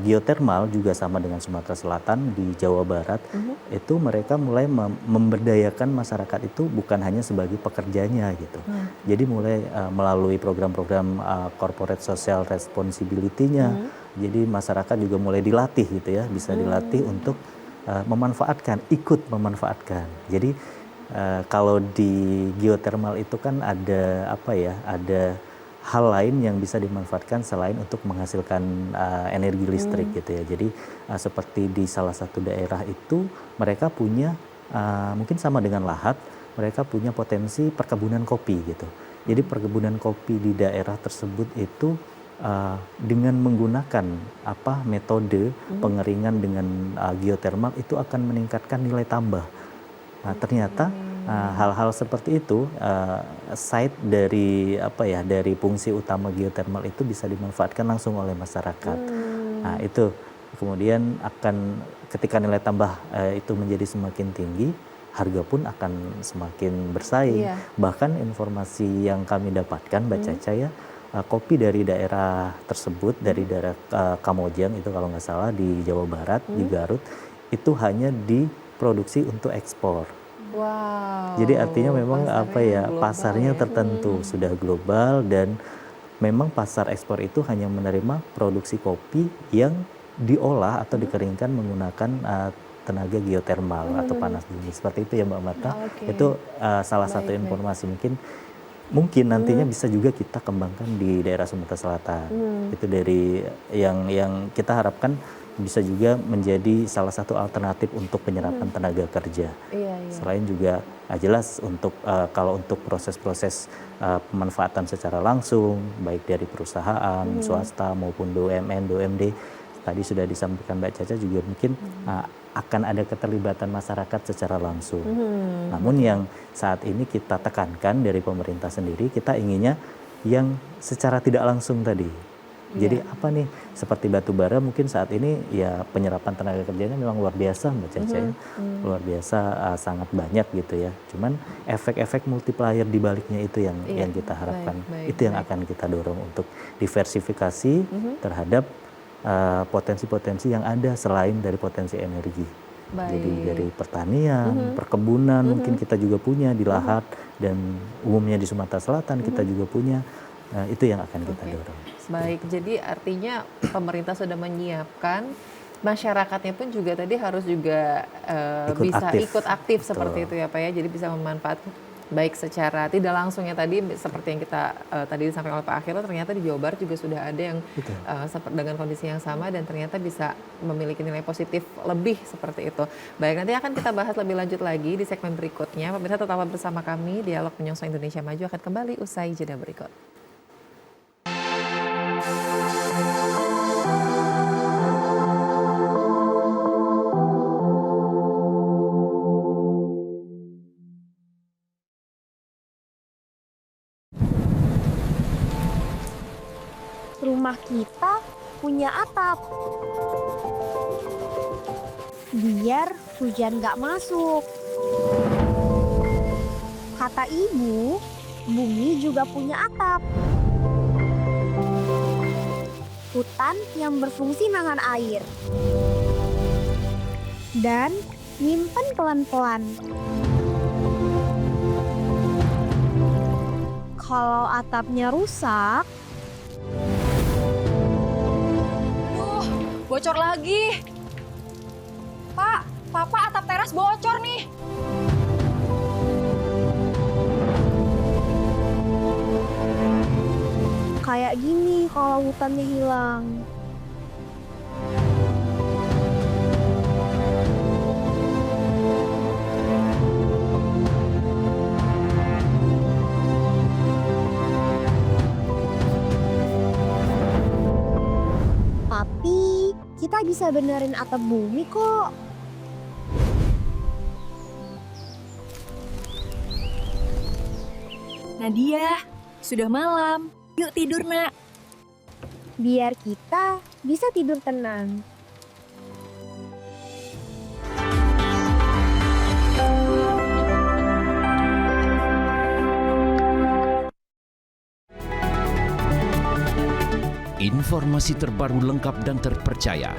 geotermal juga sama dengan Sumatera Selatan di Jawa Barat, itu mereka mulai memberdayakan masyarakat itu bukan hanya sebagai pekerjanya gitu. Jadi mulai melalui program-program corporate social responsibility-nya, jadi masyarakat juga mulai dilatih gitu ya, bisa dilatih untuk ikut memanfaatkan. Jadi kalau di geothermal itu kan ada ada hal lain yang bisa dimanfaatkan selain untuk menghasilkan energi listrik gitu ya. Jadi seperti di salah satu daerah itu mereka punya mungkin sama dengan Lahat, mereka punya potensi perkebunan kopi gitu. Jadi perkebunan kopi di daerah tersebut itu dengan menggunakan metode pengeringan dengan geothermal itu akan meningkatkan nilai tambah. Nah, ternyata hal-hal seperti itu side dari dari fungsi utama geothermal itu bisa dimanfaatkan langsung oleh masyarakat. Nah, itu kemudian akan ketika nilai tambah itu menjadi semakin tinggi, harga pun akan semakin bersaing. Bahkan informasi yang kami dapatkan Mbak Caca ya, kopi dari daerah tersebut, dari daerah Kamojang itu kalau nggak salah di Jawa Barat, di Garut, itu hanya diproduksi untuk ekspor. Wow. Jadi artinya memang pasarnya tertentu, sudah global, dan memang pasar ekspor itu hanya menerima produksi kopi yang diolah atau dikeringkan menggunakan tenaga geothermal atau panas bumi. Seperti itu ya Mbak Marta. Itu salah satu informasi mungkin nantinya bisa juga kita kembangkan di daerah Sumatera Selatan. Itu dari yang kita harapkan bisa juga menjadi salah satu alternatif untuk penyerapan tenaga kerja. Selain juga jelas untuk kalau untuk proses-proses pemanfaatan secara langsung baik dari perusahaan swasta maupun BUMN, BUMD, tadi sudah disampaikan Mbak Caca juga mungkin akan ada keterlibatan masyarakat secara langsung. Namun yang saat ini kita tekankan dari pemerintah sendiri, kita inginnya yang secara tidak langsung tadi. Jadi apa nih, seperti batu bara mungkin saat ini ya penyerapan tenaga kerjanya memang luar biasa Mbak Caca ya. Luar biasa, sangat banyak gitu ya. Cuman efek-efek multiplier di baliknya itu yang kita harapkan. Itu yang akan kita dorong untuk diversifikasi terhadap potensi-potensi yang ada selain dari potensi energi. Jadi dari pertanian, perkebunan mungkin kita juga punya di Lahat, dan umumnya di Sumatera Selatan kita juga punya. Itu yang akan kita dorong. Baik, jadi artinya pemerintah sudah menyiapkan, masyarakatnya pun juga tadi harus juga ikut aktif seperti itu ya Pak ya. Jadi bisa memanfaatkan baik secara tidak langsungnya tadi seperti yang kita tadi disampaikan oleh Pak Akhil, ternyata di Jawa Barat juga sudah ada yang dengan kondisi yang sama dan ternyata bisa memiliki nilai positif lebih seperti itu. Baik, nanti akan kita bahas lebih lanjut lagi di segmen berikutnya. Pemirsa tetaplah bersama kami, Dialog Menyongsong Indonesia Maju akan kembali usai jeda berikut. Rumah kita punya atap, biar hujan gak masuk. Kata ibu, bumi juga punya atap. Hutan yang berfungsi nahan air dan nyimpen pelan-pelan. Kalau atapnya rusak, bocor lagi. Pak, Papa atap teras bocor nih. kayak gini kalau hutannya hilang. Tapi kita bisa benerin atap bumi kok. Nadia, sudah malam. Yuk tidur, Nak. Biar kita bisa tidur tenang. Informasi terbaru lengkap dan terpercaya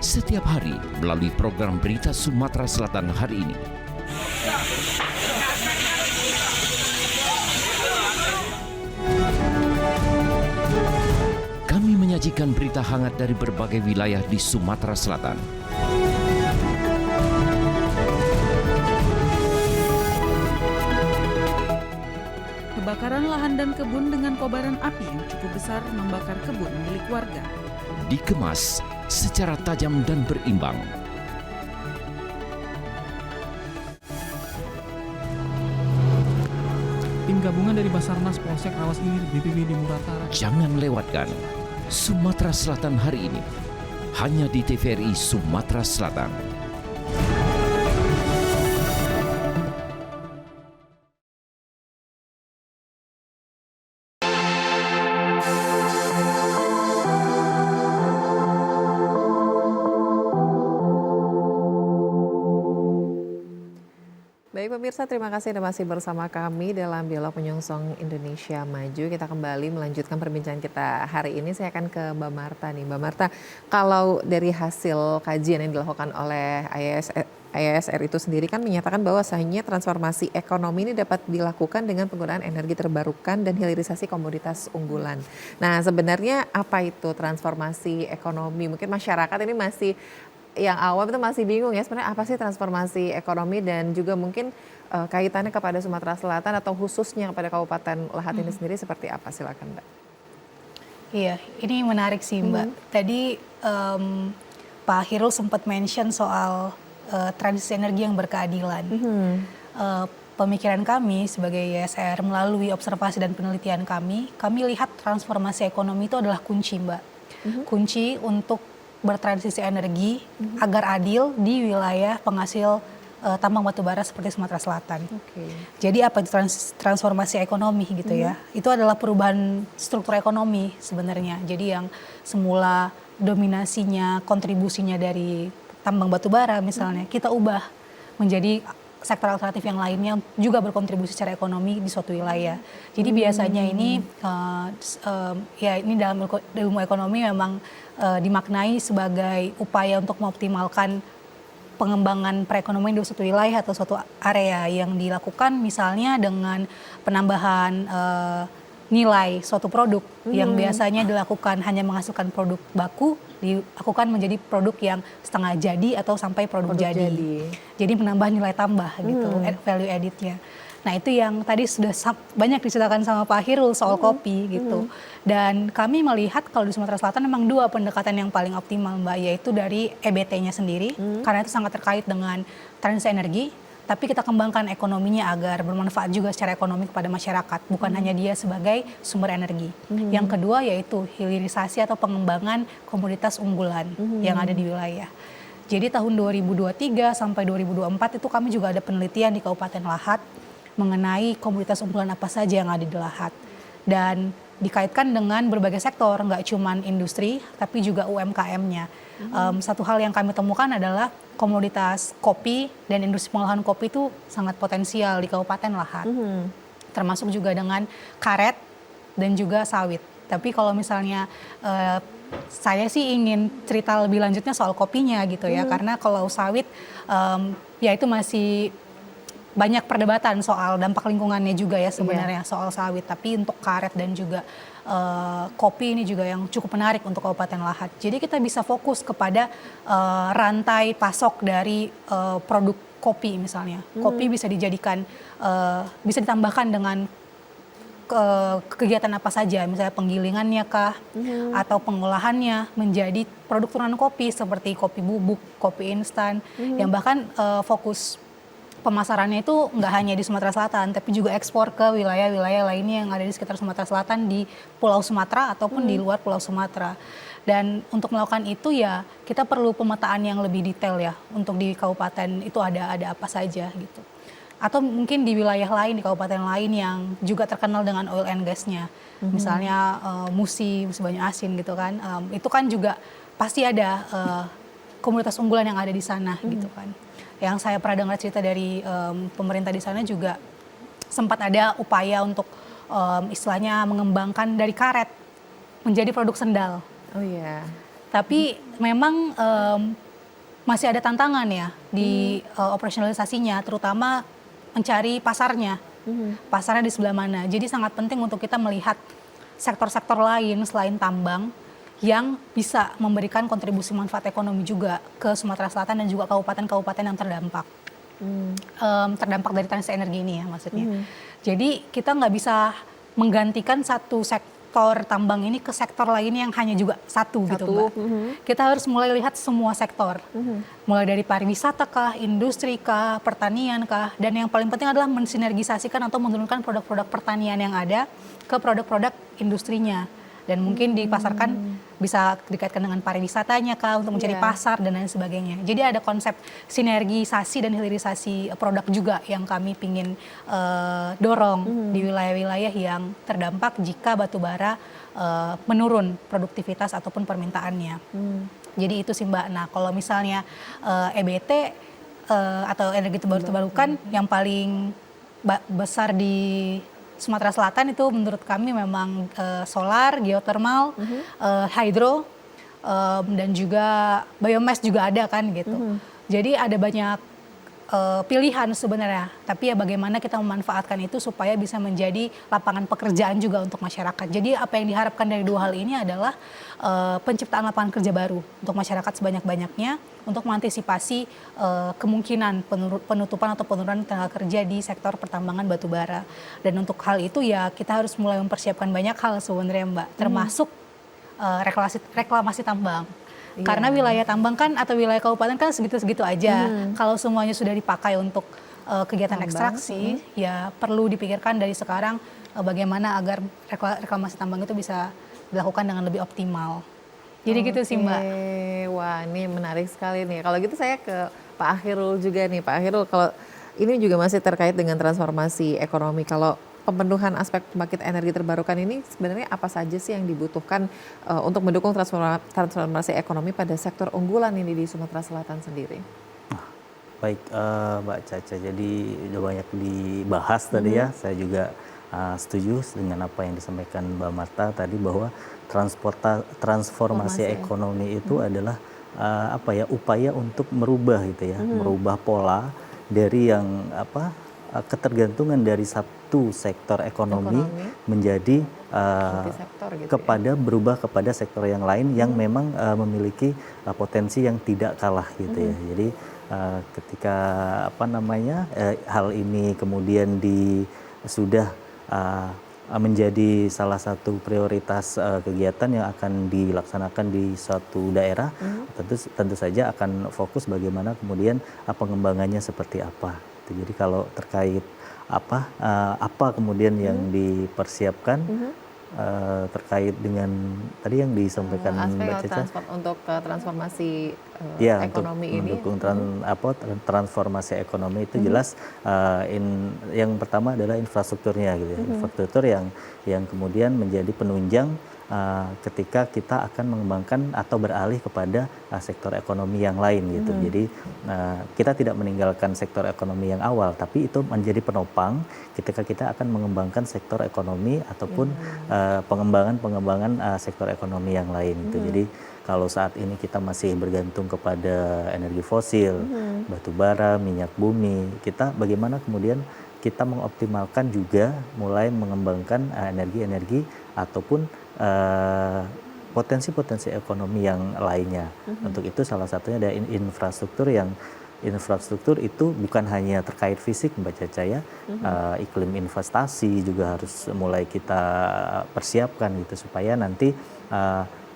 setiap hari melalui program Berita Sumatera Selatan hari ini. Kami menyajikan berita hangat dari berbagai wilayah di Sumatera Selatan. lahan dan kebun dengan kobaran api yang cukup besar membakar kebun milik warga. Dikemas secara tajam dan berimbang. Tim gabungan dari Basarnas Polsek Rawas Ilir BPBD Muratara. Jangan lewatkan Sumatera Selatan hari ini hanya di TVRI Sumatera Selatan. Baik pemirsa, terima kasih Anda masih bersama kami dalam Dialog Menyongsong Indonesia Maju. Kita kembali melanjutkan perbincangan kita hari ini. Saya akan ke Mbak Marta nih. Mbak Marta, kalau dari hasil kajian yang dilakukan oleh IASR itu sendiri kan menyatakan bahwasanya transformasi ekonomi ini dapat dilakukan dengan penggunaan energi terbarukan dan hilirisasi komoditas unggulan. Nah, sebenarnya apa itu transformasi ekonomi? Mungkin masyarakat ini masih yang awam itu masih bingung ya sebenarnya apa sih transformasi ekonomi dan juga mungkin kaitannya kepada Sumatera Selatan atau khususnya kepada Kabupaten Lahat ini sendiri seperti apa, silakan Mbak. Iya, ini menarik sih Mbak. Tadi Pak Hirul sempat mention soal transisi energi yang berkeadilan. Pemikiran kami sebagai IASR melalui observasi dan penelitian kami lihat transformasi ekonomi itu adalah kunci Mbak. Kunci untuk bertransisi energi agar adil di wilayah penghasil tambang batubara seperti Sumatera Selatan. Jadi apa itu transformasi ekonomi gitu ya? Itu adalah perubahan struktur ekonomi sebenarnya. Jadi yang semula dominasinya, kontribusinya dari tambang batubara misalnya, kita ubah menjadi sektor alternatif yang lainnya juga berkontribusi secara ekonomi di suatu wilayah. Jadi biasanya ini ya ini dalam ilmu ekonomi memang dimaknai sebagai upaya untuk mengoptimalkan pengembangan perekonomian di suatu wilayah atau suatu area yang dilakukan misalnya dengan penambahan nilai suatu produk yang biasanya dilakukan hanya menghasilkan produk baku dilakukan menjadi produk yang setengah jadi atau sampai produk jadi. Jadi menambah nilai tambah gitu, value added-nya. Nah itu yang tadi sudah banyak diceritakan sama Pak Hirul soal kopi gitu. Dan kami melihat kalau di Sumatera Selatan memang dua pendekatan yang paling optimal Mbak, yaitu dari EBT-nya sendiri, karena itu sangat terkait dengan transisi energi, tapi kita kembangkan ekonominya agar bermanfaat juga secara ekonomi kepada masyarakat, bukan hanya dia sebagai sumber energi. Yang kedua yaitu hilirisasi atau pengembangan komoditas unggulan yang ada di wilayah. Jadi tahun 2023 sampai 2024 itu kami juga ada penelitian di Kabupaten Lahat mengenai komoditas unggulan apa saja yang ada di Lahat. Dan dikaitkan dengan berbagai sektor, nggak cuma industri, tapi juga UMKM-nya. Satu hal yang kami temukan adalah komoditas kopi dan industri pengolahan kopi itu sangat potensial di Kabupaten Lahat. Termasuk juga dengan karet dan juga sawit. Tapi kalau misalnya saya sih ingin cerita lebih lanjutnya soal kopinya gitu ya, karena kalau sawit ya itu masih banyak perdebatan soal dampak lingkungannya juga ya sebenarnya soal sawit. Tapi untuk karet dan juga kopi ini juga yang cukup menarik untuk Kabupaten Lahat. Jadi kita bisa fokus kepada rantai pasok dari produk kopi misalnya. Kopi bisa dijadikan, bisa ditambahkan dengan kegiatan apa saja, misalnya penggilingannya kah, atau pengolahannya menjadi produk turunan kopi seperti kopi bubuk, kopi instan, yang bahkan fokus pemasarannya itu nggak hanya di Sumatera Selatan, tapi juga ekspor ke wilayah-wilayah lainnya yang ada di sekitar Sumatera Selatan, di Pulau Sumatera ataupun di luar Pulau Sumatera. Dan untuk melakukan itu ya kita perlu pemetaan yang lebih detail ya, untuk di kabupaten itu ada apa saja gitu. Atau mungkin di wilayah lain, di kabupaten lain yang juga terkenal dengan oil and gas-nya. Misalnya Musi Banyu Asin gitu kan, itu kan juga pasti ada komunitas unggulan yang ada di sana gitu kan. Yang saya pernah dengar cerita dari pemerintah di sana juga sempat ada upaya untuk istilahnya mengembangkan dari karet menjadi produk sendal. Oh iya. Tapi memang masih ada tantangan ya di operasionalisasinya, terutama mencari pasarnya. Pasarnya di sebelah mana. Jadi sangat penting untuk kita melihat sektor-sektor lain selain tambang yang bisa memberikan kontribusi manfaat ekonomi juga ke Sumatera Selatan dan juga kabupaten-kabupaten yang terdampak. Terdampak dari transisi energi ini ya maksudnya. Jadi kita nggak bisa menggantikan satu sektor tambang ini ke sektor lain yang hanya juga satu gitu Mbak. Kita harus mulai lihat semua sektor, mulai dari pariwisata kah, industri kah, pertanian kah, dan yang paling penting adalah mensinergisasikan atau menurunkan produk-produk pertanian yang ada ke produk-produk industrinya. Dan mungkin dipasarkan bisa dikaitkan dengan pariwisatanya kah untuk mencari pasar dan lain sebagainya. Jadi ada konsep sinergisasi dan hilirisasi produk juga yang kami pingin dorong di wilayah-wilayah yang terdampak jika batubara menurun produktivitas ataupun permintaannya. Jadi itu sih Mbak. Nah kalau misalnya EBT atau energi terbarukan yang paling besar di Sumatera Selatan itu menurut kami memang solar, geothermal, hydro, dan juga biomass juga ada kan gitu. Jadi ada banyak pilihan sebenarnya, tapi ya bagaimana kita memanfaatkan itu supaya bisa menjadi lapangan pekerjaan juga untuk masyarakat. Jadi apa yang diharapkan dari dua hal ini adalah penciptaan lapangan kerja baru untuk masyarakat sebanyak-banyaknya untuk mengantisipasi kemungkinan penutupan atau penurunan tenaga kerja di sektor pertambangan batubara. Dan untuk hal itu ya kita harus mulai mempersiapkan banyak hal sebenarnya Mbak, termasuk reklamasi tambang. Karena wilayah tambang kan atau wilayah kabupaten kan segitu-segitu aja. Kalau semuanya sudah dipakai untuk kegiatan ekstraksi, ya perlu dipikirkan dari sekarang bagaimana agar reklamasi tambang itu bisa dilakukan dengan lebih optimal. Jadi gitu sih Mbak. Wah ini menarik sekali nih. Kalau gitu saya ke Pak Akhirul juga nih. Pak Akhirul, kalau ini juga masih terkait dengan transformasi ekonomi. Kalau pemenuhan aspek pembangkit energi terbarukan ini sebenarnya apa saja sih yang dibutuhkan untuk mendukung transformasi ekonomi pada sektor unggulan ini di Sumatera Selatan sendiri? Baik Mbak Caca, jadi udah banyak dibahas tadi ya. Saya juga setuju dengan apa yang disampaikan Mbak Marta tadi bahwa transformasi ekonomi itu adalah upaya untuk merubah gitu ya, merubah pola dari yang ketergantungan dari satu sektor ekonomi menjadi berubah kepada sektor yang lain yang memang memiliki potensi yang tidak kalah gitu ya. Jadi ketika hal ini kemudian sudah menjadi salah satu prioritas kegiatan yang akan dilaksanakan di suatu daerah, tentu saja akan fokus bagaimana kemudian pengembangannya seperti apa. Jadi kalau terkait apa kemudian yang dipersiapkan terkait dengan tadi yang disampaikan Mbak Caca untuk transformasi ekonomi untuk ini mendukung transformasi ekonomi itu jelas yang pertama adalah infrastrukturnya gitu ya. Infrastruktur yang kemudian menjadi penunjang ketika kita akan mengembangkan atau beralih kepada sektor ekonomi yang lain gitu. Jadi kita tidak meninggalkan sektor ekonomi yang awal, tapi itu menjadi penopang ketika kita akan mengembangkan sektor ekonomi ataupun pengembangan sektor ekonomi yang lain gitu. Jadi kalau saat ini kita masih bergantung kepada energi fosil, batu bara, minyak bumi, kita bagaimana kemudian kita mengoptimalkan juga mulai mengembangkan energi-energi ataupun potensi-potensi ekonomi yang lainnya. Untuk itu salah satunya ada infrastruktur itu bukan hanya terkait fisik Mbak Caca ya, iklim investasi juga harus mulai kita persiapkan gitu supaya nanti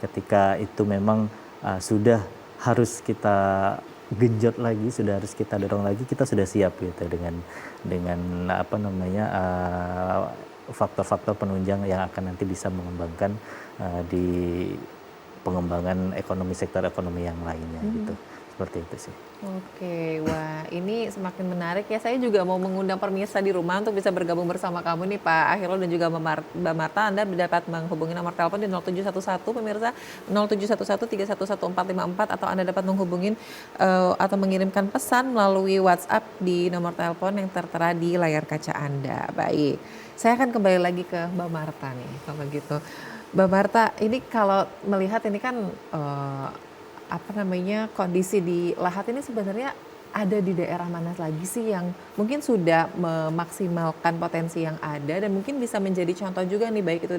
ketika itu memang sudah harus kita genjot lagi, sudah harus kita dorong lagi, kita sudah siap gitu dengan faktor-faktor penunjang yang akan nanti bisa mengembangkan di pengembangan sektor ekonomi yang lainnya gitu. Seperti itu sih. Oke, wah ini semakin menarik ya. Saya juga mau mengundang pemirsa di rumah untuk bisa bergabung bersama kamu nih Pak Akhirul dan juga Mbak Marta. Anda dapat menghubungi nomor telepon di 0711 pemirsa 0711311454 atau Anda dapat menghubungin atau mengirimkan pesan melalui WhatsApp di nomor telepon yang tertera di layar kaca Anda. Baik, saya akan kembali lagi ke Mbak Marta nih kalau gitu. Mbak Marta, ini kalau melihat ini kan kondisi di Lahat ini sebenarnya ada di daerah mana lagi sih yang mungkin sudah memaksimalkan potensi yang ada dan mungkin bisa menjadi contoh juga nih baik itu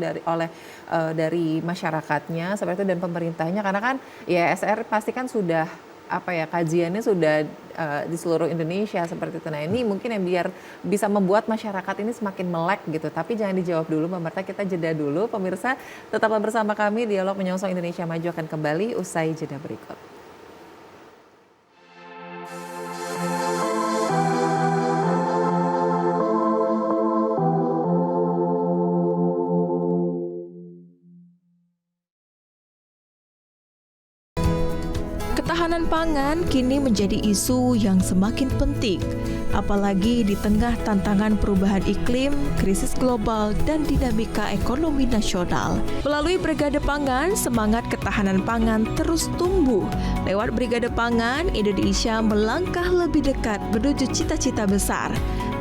dari masyarakatnya seperti itu dan pemerintahnya, karena kan ya SR pasti kan sudah kajiannya sudah di seluruh Indonesia seperti itu. Nah ini mungkin yang biar bisa membuat masyarakat ini semakin melek gitu. Tapi jangan dijawab dulu Mbak Marta, kita jeda dulu. Pemirsa tetaplah bersama kami, Dialog Menyongsong Indonesia Maju akan kembali usai jeda berikut. Ketahanan pangan kini menjadi isu yang semakin penting, apalagi di tengah tantangan perubahan iklim, krisis global, dan dinamika ekonomi nasional. Melalui Brigade Pangan, semangat ketahanan pangan terus tumbuh. Lewat Brigade Pangan, Indonesia melangkah lebih dekat menuju cita-cita besar.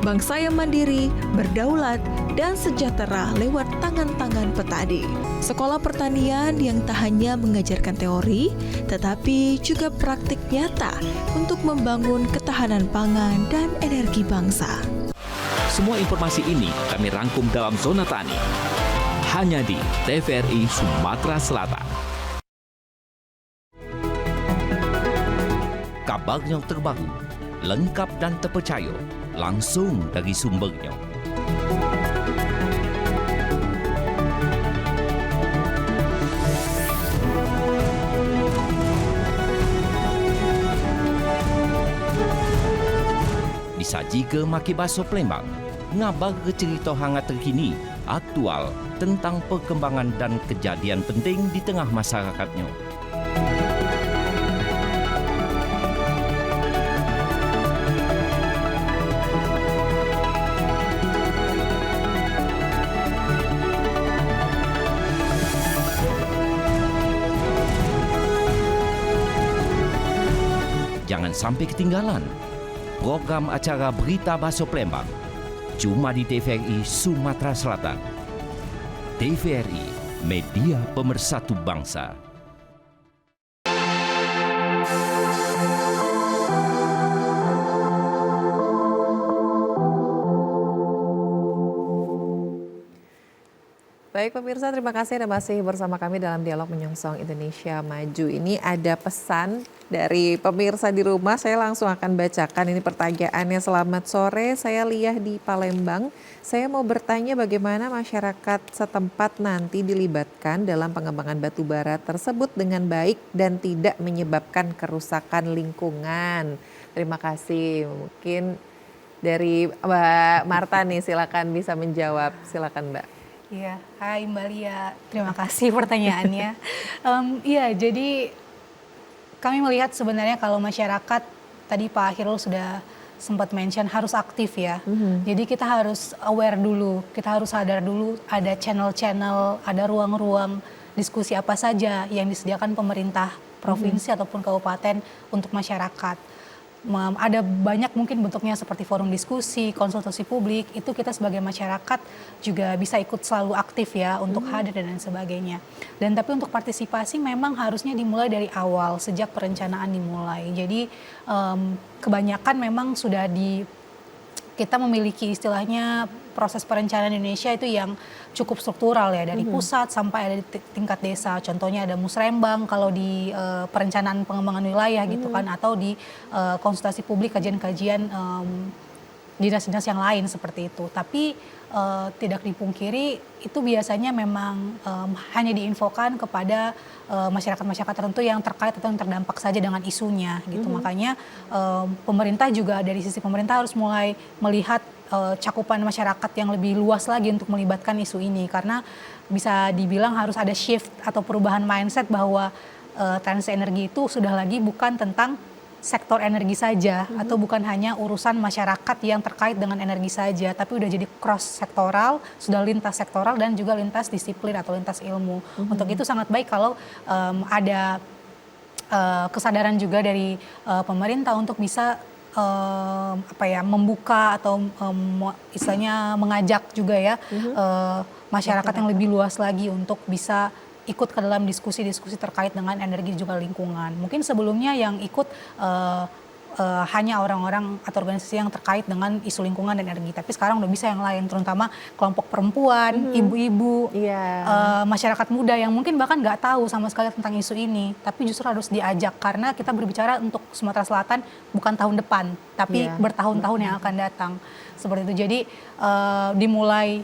Bangsa yang mandiri, berdaulat, dan sejahtera lewat tangan-tangan petani. Sekolah pertanian yang tak hanya mengajarkan teori, tetapi juga praktik nyata untuk membangun ketahanan pangan dan energi bangsa. Semua informasi ini kami rangkum dalam Zona Tani. Hanya di TVRI Sumatera Selatan. Kabar yang terbaru, lengkap dan terpercaya, langsung dari sumbernya. Disaji ke Maki Baso Palembang, ngabar ke cerita hangat terkini, aktual tentang perkembangan dan kejadian penting di tengah masyarakatnya. Jangan sampai ketinggalan program acara Berita Baso Palembang cuma di TVRI Sumatera Selatan. TVRI, media pemersatu bangsa. Baik pemirsa, terima kasih Anda masih bersama kami dalam Dialog Menyongsong Indonesia Maju. Ini ada pesan dari pemirsa di rumah, saya langsung akan bacakan ini pertanyaannya. Selamat sore, saya Liah di Palembang. Saya mau bertanya bagaimana masyarakat setempat nanti dilibatkan dalam pengembangan batu bara tersebut dengan baik dan tidak menyebabkan kerusakan lingkungan. Terima kasih. Mungkin dari Mbak Marta nih, silakan bisa menjawab. Silakan Mbak. Iya, hai Mbak Lia, terima kasih pertanyaannya. Iya, jadi kami melihat sebenarnya kalau masyarakat, tadi Pak Akhirul sudah sempat mention harus aktif ya. Jadi kita harus aware dulu, kita harus sadar dulu ada channel-channel, ada ruang-ruang diskusi apa saja yang disediakan pemerintah provinsi ataupun kabupaten untuk masyarakat. Ada banyak mungkin bentuknya seperti forum diskusi, konsultasi publik, itu kita sebagai masyarakat juga bisa ikut selalu aktif ya untuk hadir dan lain sebagainya. Dan tapi untuk partisipasi memang harusnya dimulai dari awal, sejak perencanaan dimulai. Jadi kebanyakan memang sudah kita memiliki istilahnya proses perencanaan Indonesia itu yang cukup struktural ya, dari pusat sampai ada di tingkat desa. Contohnya ada Musrembang kalau di perencanaan pengembangan wilayah gitu kan, atau di konsultasi publik, kajian-kajian dinas-dinas yang lain seperti itu. Tapi tidak dipungkiri itu biasanya memang hanya diinfokan kepada masyarakat-masyarakat tertentu yang terkait atau yang terdampak saja dengan isunya gitu. Makanya pemerintah juga dari sisi pemerintah harus mulai melihat cakupan masyarakat yang lebih luas lagi untuk melibatkan isu ini, karena bisa dibilang harus ada shift atau perubahan mindset bahwa transisi energi itu sudah lagi bukan tentang sektor energi saja atau bukan hanya urusan masyarakat yang terkait dengan energi saja, tapi udah jadi cross sektoral, sudah lintas sektoral dan juga lintas disiplin atau lintas ilmu. Untuk itu sangat baik kalau ada kesadaran juga dari pemerintah untuk bisa membuka atau istilahnya mengajak juga ya masyarakat yang lebih luas lagi untuk bisa ikut ke dalam diskusi-diskusi terkait dengan energi juga lingkungan. Mungkin sebelumnya yang ikut hanya orang-orang atau organisasi yang terkait dengan isu lingkungan dan energi, tapi sekarang udah bisa yang lain, terutama kelompok perempuan, ibu-ibu, masyarakat muda yang mungkin bahkan nggak tahu sama sekali tentang isu ini, tapi justru harus diajak karena kita berbicara untuk Sumatera Selatan bukan tahun depan, tapi bertahun-tahun yang akan datang seperti itu. Jadi dimulai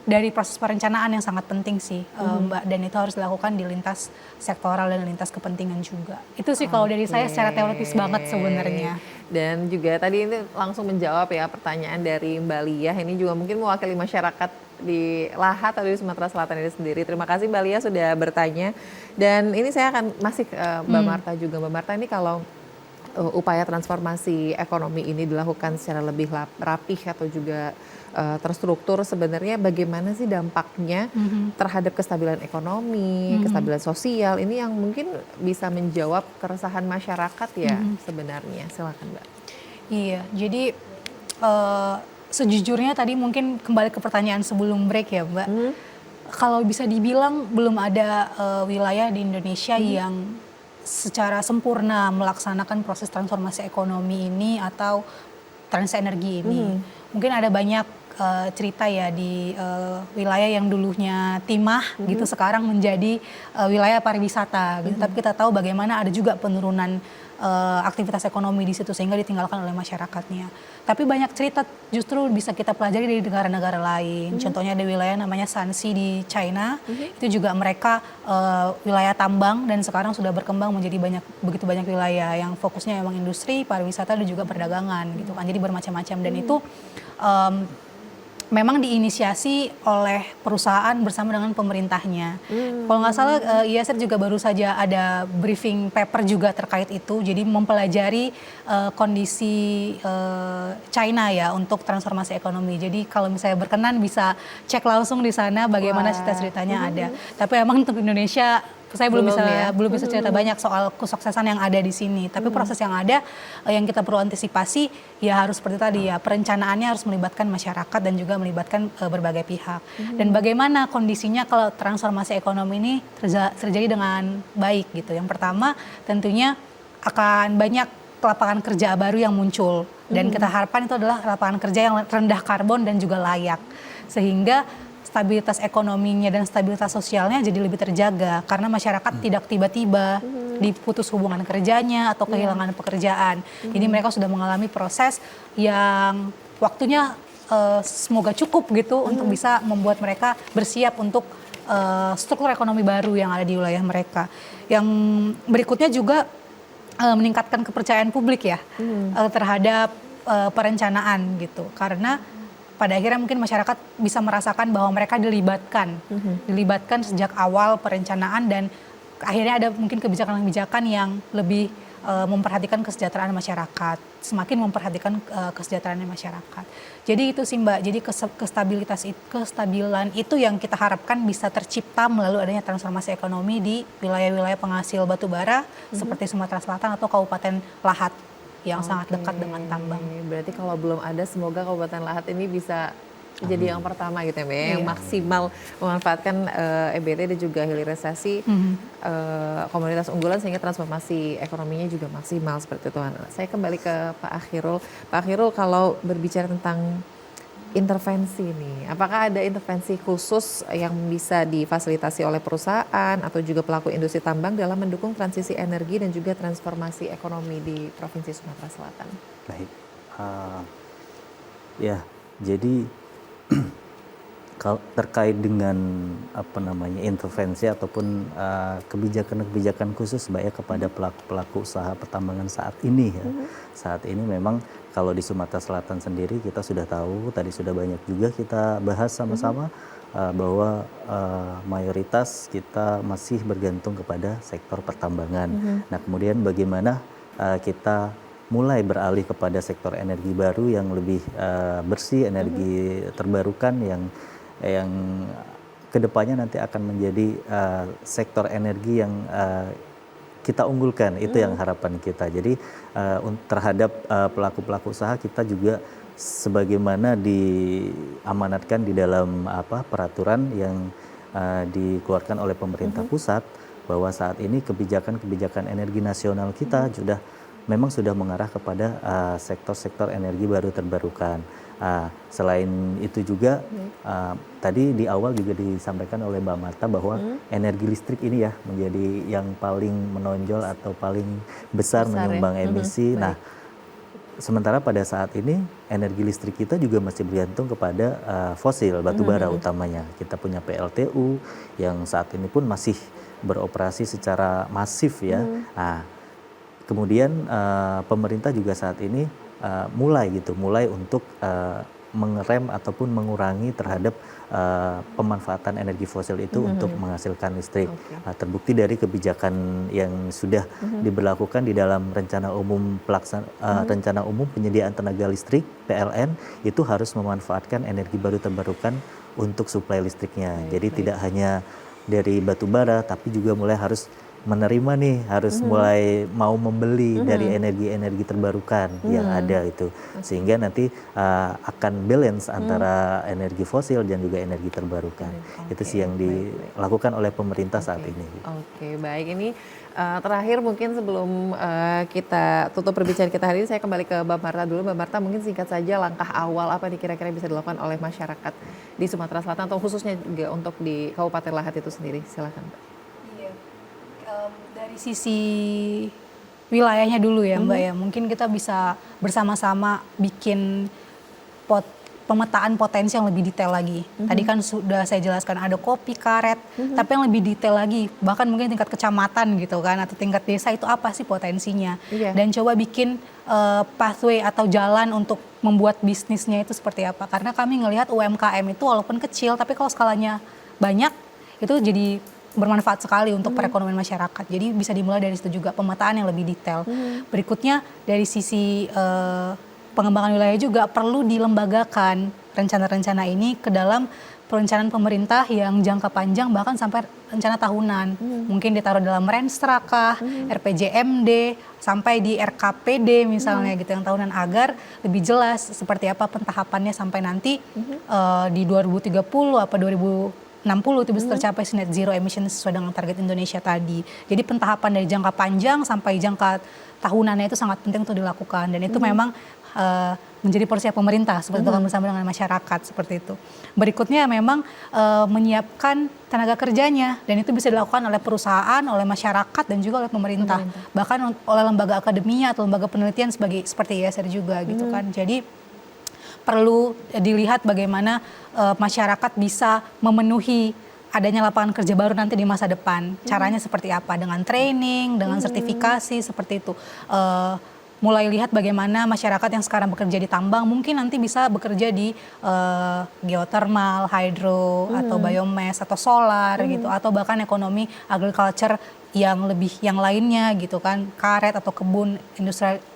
dari proses perencanaan yang sangat penting sih, Mbak, dan itu harus dilakukan di lintas sektoral dan lintas kepentingan juga. Itu sih kalau dari saya secara teoritis banget sebenarnya. Dan juga tadi ini langsung menjawab ya pertanyaan dari Mbak Lia, ini juga mungkin mewakili masyarakat di Lahat atau di Sumatera Selatan ini sendiri. Terima kasih Mbak Lia sudah bertanya. Dan ini saya akan masih ke Mbak Marta juga. Mbak Marta, ini kalau upaya transformasi ekonomi ini dilakukan secara lebih rapih atau juga terstruktur, sebenarnya bagaimana sih dampaknya terhadap kestabilan ekonomi, kestabilan sosial, ini yang mungkin bisa menjawab keresahan masyarakat ya sebenarnya. Silakan Mbak. Iya, jadi sejujurnya tadi mungkin kembali ke pertanyaan sebelum break ya Mbak, kalau bisa dibilang belum ada wilayah di Indonesia yang secara sempurna melaksanakan proses transformasi ekonomi ini atau transisi energi ini. Mungkin ada banyak cerita ya di wilayah yang dulunya timah gitu sekarang menjadi wilayah pariwisata gitu. Tapi kita tahu bagaimana ada juga penurunan aktivitas ekonomi di situ sehingga ditinggalkan oleh masyarakatnya. Tapi banyak cerita justru bisa kita pelajari dari negara-negara lain. Contohnya ada wilayah namanya Shanxi di China. Itu juga mereka wilayah tambang dan sekarang sudah berkembang menjadi begitu banyak wilayah yang fokusnya memang industri, pariwisata dan juga perdagangan gitu kan. Jadi bermacam-macam dan itu memang diinisiasi oleh perusahaan bersama dengan pemerintahnya. Kalau nggak salah IASR juga baru saja ada briefing paper juga terkait itu. Jadi mempelajari kondisi China ya untuk transformasi ekonomi. Jadi kalau misalnya berkenan bisa cek langsung di sana bagaimana cerita-ceritanya ada. Tapi emang untuk Indonesia saya belum bisa cerita banyak soal kesuksesan yang ada di sini. Tapi proses yang ada yang kita perlu antisipasi ya harus seperti tadi ya, perencanaannya harus melibatkan masyarakat dan juga melibatkan berbagai pihak. Dan bagaimana kondisinya kalau transformasi ekonomi ini terjadi dengan baik gitu. Yang pertama tentunya akan banyak lapangan kerja baru yang muncul dan kita harapkan itu adalah lapangan kerja yang rendah karbon dan juga layak, sehingga stabilitas ekonominya dan stabilitas sosialnya jadi lebih terjaga karena masyarakat tidak tiba-tiba diputus hubungan kerjanya atau kehilangan pekerjaan. Jadi mereka sudah mengalami proses yang waktunya semoga cukup gitu untuk bisa membuat mereka bersiap untuk struktur ekonomi baru yang ada di wilayah mereka. Yang berikutnya juga meningkatkan kepercayaan publik ya terhadap perencanaan gitu, karena pada akhirnya mungkin masyarakat bisa merasakan bahwa mereka dilibatkan sejak awal perencanaan dan akhirnya ada mungkin kebijakan-kebijakan yang lebih memperhatikan kesejahteraan masyarakat, semakin memperhatikan kesejahteraan masyarakat. Jadi itu sih Mbak, jadi kestabilan itu yang kita harapkan bisa tercipta melalui adanya transformasi ekonomi di wilayah-wilayah penghasil batu bara seperti Sumatera Selatan atau Kabupaten Lahat yang sangat dekat dengan tambang. Berarti kalau belum ada, semoga Kabupaten Lahat ini bisa jadi yang pertama gitu ya Mbak, yang maksimal memanfaatkan EBT dan juga hilirisasi komunitas unggulan sehingga transformasi ekonominya juga maksimal seperti itu. Saya kembali ke Pak Akhirul. Pak Akhirul, kalau berbicara tentang intervensi nih, apakah ada intervensi khusus yang bisa difasilitasi oleh perusahaan atau juga pelaku industri tambang dalam mendukung transisi energi dan juga transformasi ekonomi di Provinsi Sumatera Selatan? Baik, ya jadi kalau terkait dengan intervensi ataupun kebijakan-kebijakan khusus Mbak ya kepada pelaku-pelaku usaha pertambangan saat ini ya. Saat ini memang kalau di Sumatera Selatan sendiri kita sudah tahu, tadi sudah banyak juga kita bahas sama-sama bahwa mayoritas kita masih bergantung kepada sektor pertambangan. Nah, kemudian bagaimana kita mulai beralih kepada sektor energi baru yang lebih bersih, energi terbarukan yang kedepannya nanti akan menjadi sektor energi yang kita unggulkan. Itu yang harapan kita. Jadi terhadap pelaku-pelaku usaha kita juga sebagaimana diamanatkan di dalam peraturan yang dikeluarkan oleh pemerintah pusat, bahwa saat ini kebijakan-kebijakan energi nasional kita sudah memang sudah mengarah kepada sektor-sektor energi baru terbarukan. Selain itu juga tadi di awal juga disampaikan oleh Mbak Marta bahwa energi listrik ini ya menjadi yang paling menonjol atau paling besar menyumbang emisi. Nah, sementara pada saat ini energi listrik kita juga masih bergantung kepada fosil, batu bara utamanya. Kita punya PLTU yang saat ini pun masih beroperasi secara masif ya. Nah, kemudian pemerintah juga saat ini mulai untuk mengerem ataupun mengurangi terhadap pemanfaatan energi fosil itu untuk menghasilkan listrik. Terbukti dari kebijakan yang sudah diberlakukan di dalam rencana umum penyediaan tenaga listrik (PLN) itu harus memanfaatkan energi baru terbarukan untuk suplai listriknya. Jadi tidak hanya dari batu bara, tapi juga mulai harus menerima nih, harus mulai mau membeli dari energi-energi terbarukan yang ada itu, sehingga nanti akan balance antara energi fosil dan juga energi terbarukan. Itu sih yang dilakukan oleh pemerintah saat ini. Oke, baik. Ini terakhir mungkin sebelum kita tutup perbincangan kita hari ini, saya kembali ke Mbak Marta dulu. Mbak Marta, mungkin singkat saja langkah awal apa nih kira-kira bisa dilakukan oleh masyarakat di Sumatera Selatan atau khususnya juga untuk di Kabupaten Lahat itu sendiri. Silakan, Mbak. Dari sisi wilayahnya dulu ya Mbak ya, mungkin kita bisa bersama-sama bikin pemetaan potensi yang lebih detail lagi. Tadi kan sudah saya jelaskan ada kopi, karet, tapi yang lebih detail lagi, bahkan mungkin tingkat kecamatan gitu kan, atau tingkat desa itu apa sih potensinya. Dan coba bikin pathway atau jalan untuk membuat bisnisnya itu seperti apa. Karena kami ngelihat UMKM itu walaupun kecil, tapi kalau skalanya banyak, itu jadi bermanfaat sekali untuk perekonomian masyarakat. Jadi bisa dimulai dari situ juga, pemetaan yang lebih detail. Berikutnya dari sisi pengembangan wilayah juga perlu dilembagakan rencana-rencana ini ke dalam perencanaan pemerintah yang jangka panjang bahkan sampai rencana tahunan. Mungkin ditaruh dalam Renstra kah, RPJMD, sampai di RKPD misalnya gitu yang tahunan, agar lebih jelas seperti apa pentahapannya sampai nanti di 2030 apa 2060 itu bisa tercapai net zero emission sesuai dengan target Indonesia tadi. Jadi pentahapan dari jangka panjang sampai jangka tahunannya itu sangat penting untuk dilakukan, dan itu memang menjadi porsi pemerintah seperti itu bersama dengan masyarakat seperti itu. Berikutnya memang menyiapkan tenaga kerjanya, dan itu bisa dilakukan oleh perusahaan, oleh masyarakat, dan juga oleh pemerintah. Bahkan oleh lembaga akademia atau lembaga penelitian seperti ISR juga gitu kan. Jadi perlu dilihat bagaimana masyarakat bisa memenuhi adanya lapangan kerja baru nanti di masa depan. Caranya seperti apa? Dengan training, dengan sertifikasi seperti itu. Mulai lihat bagaimana masyarakat yang sekarang bekerja di tambang mungkin nanti bisa bekerja di geothermal, hydro, atau biomass, atau solar gitu, atau bahkan ekonomi agriculture yang lainnya gitu kan, karet atau kebun,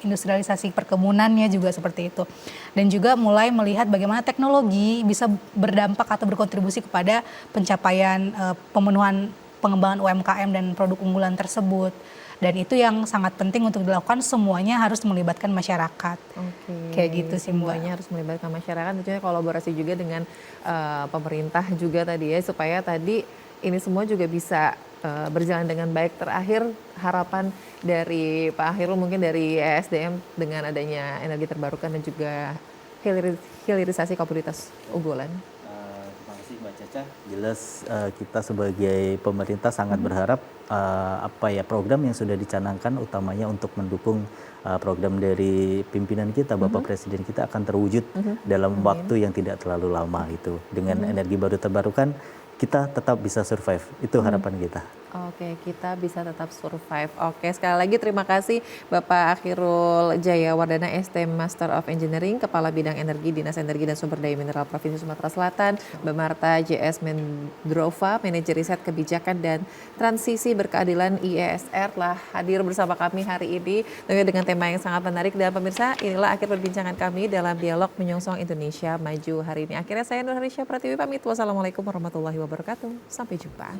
industrialisasi perkebunannya juga seperti itu. Dan juga mulai melihat bagaimana teknologi bisa berdampak atau berkontribusi kepada pencapaian pemenuhan pengembangan UMKM dan produk unggulan tersebut. Dan itu yang sangat penting untuk dilakukan, semuanya harus melibatkan masyarakat. Kayak gitu sih Mbak. Semuanya harus melibatkan masyarakat, tentunya kolaborasi juga dengan pemerintah juga tadi ya, supaya tadi ini semua juga bisa berjalan dengan baik. Terakhir harapan dari Pak Khairul mungkin dari ESDM dengan adanya energi terbarukan dan juga hilirisasi komoditas unggulan. Terima kasih Mbak Caca. Jelas kita sebagai pemerintah sangat berharap program yang sudah dicanangkan utamanya untuk mendukung program dari pimpinan kita, Bapak Presiden kita akan terwujud dalam waktu yang tidak terlalu lama itu. Dengan energi baru terbarukan kita tetap bisa survive, itu harapan kita. Oke, kita bisa tetap survive. Oke, sekali lagi terima kasih Bapak Khairul Jayawardana, ST Master of Engineering, Kepala Bidang Energi, Dinas Energi dan Sumber Daya Mineral Provinsi Sumatera Selatan, Mbak Marta JS Mendrova, Manajer Riset Kebijakan dan Transisi Berkeadilan IESR, telah hadir bersama kami hari ini dengan tema yang sangat menarik. Dan pemirsa, inilah akhir perbincangan kami dalam dialog menyongsong Indonesia Maju hari ini. Akhirnya saya Nur Harisya Pratiwi pamit. Wassalamualaikum warahmatullahi wabarakatuh. Sampai jumpa.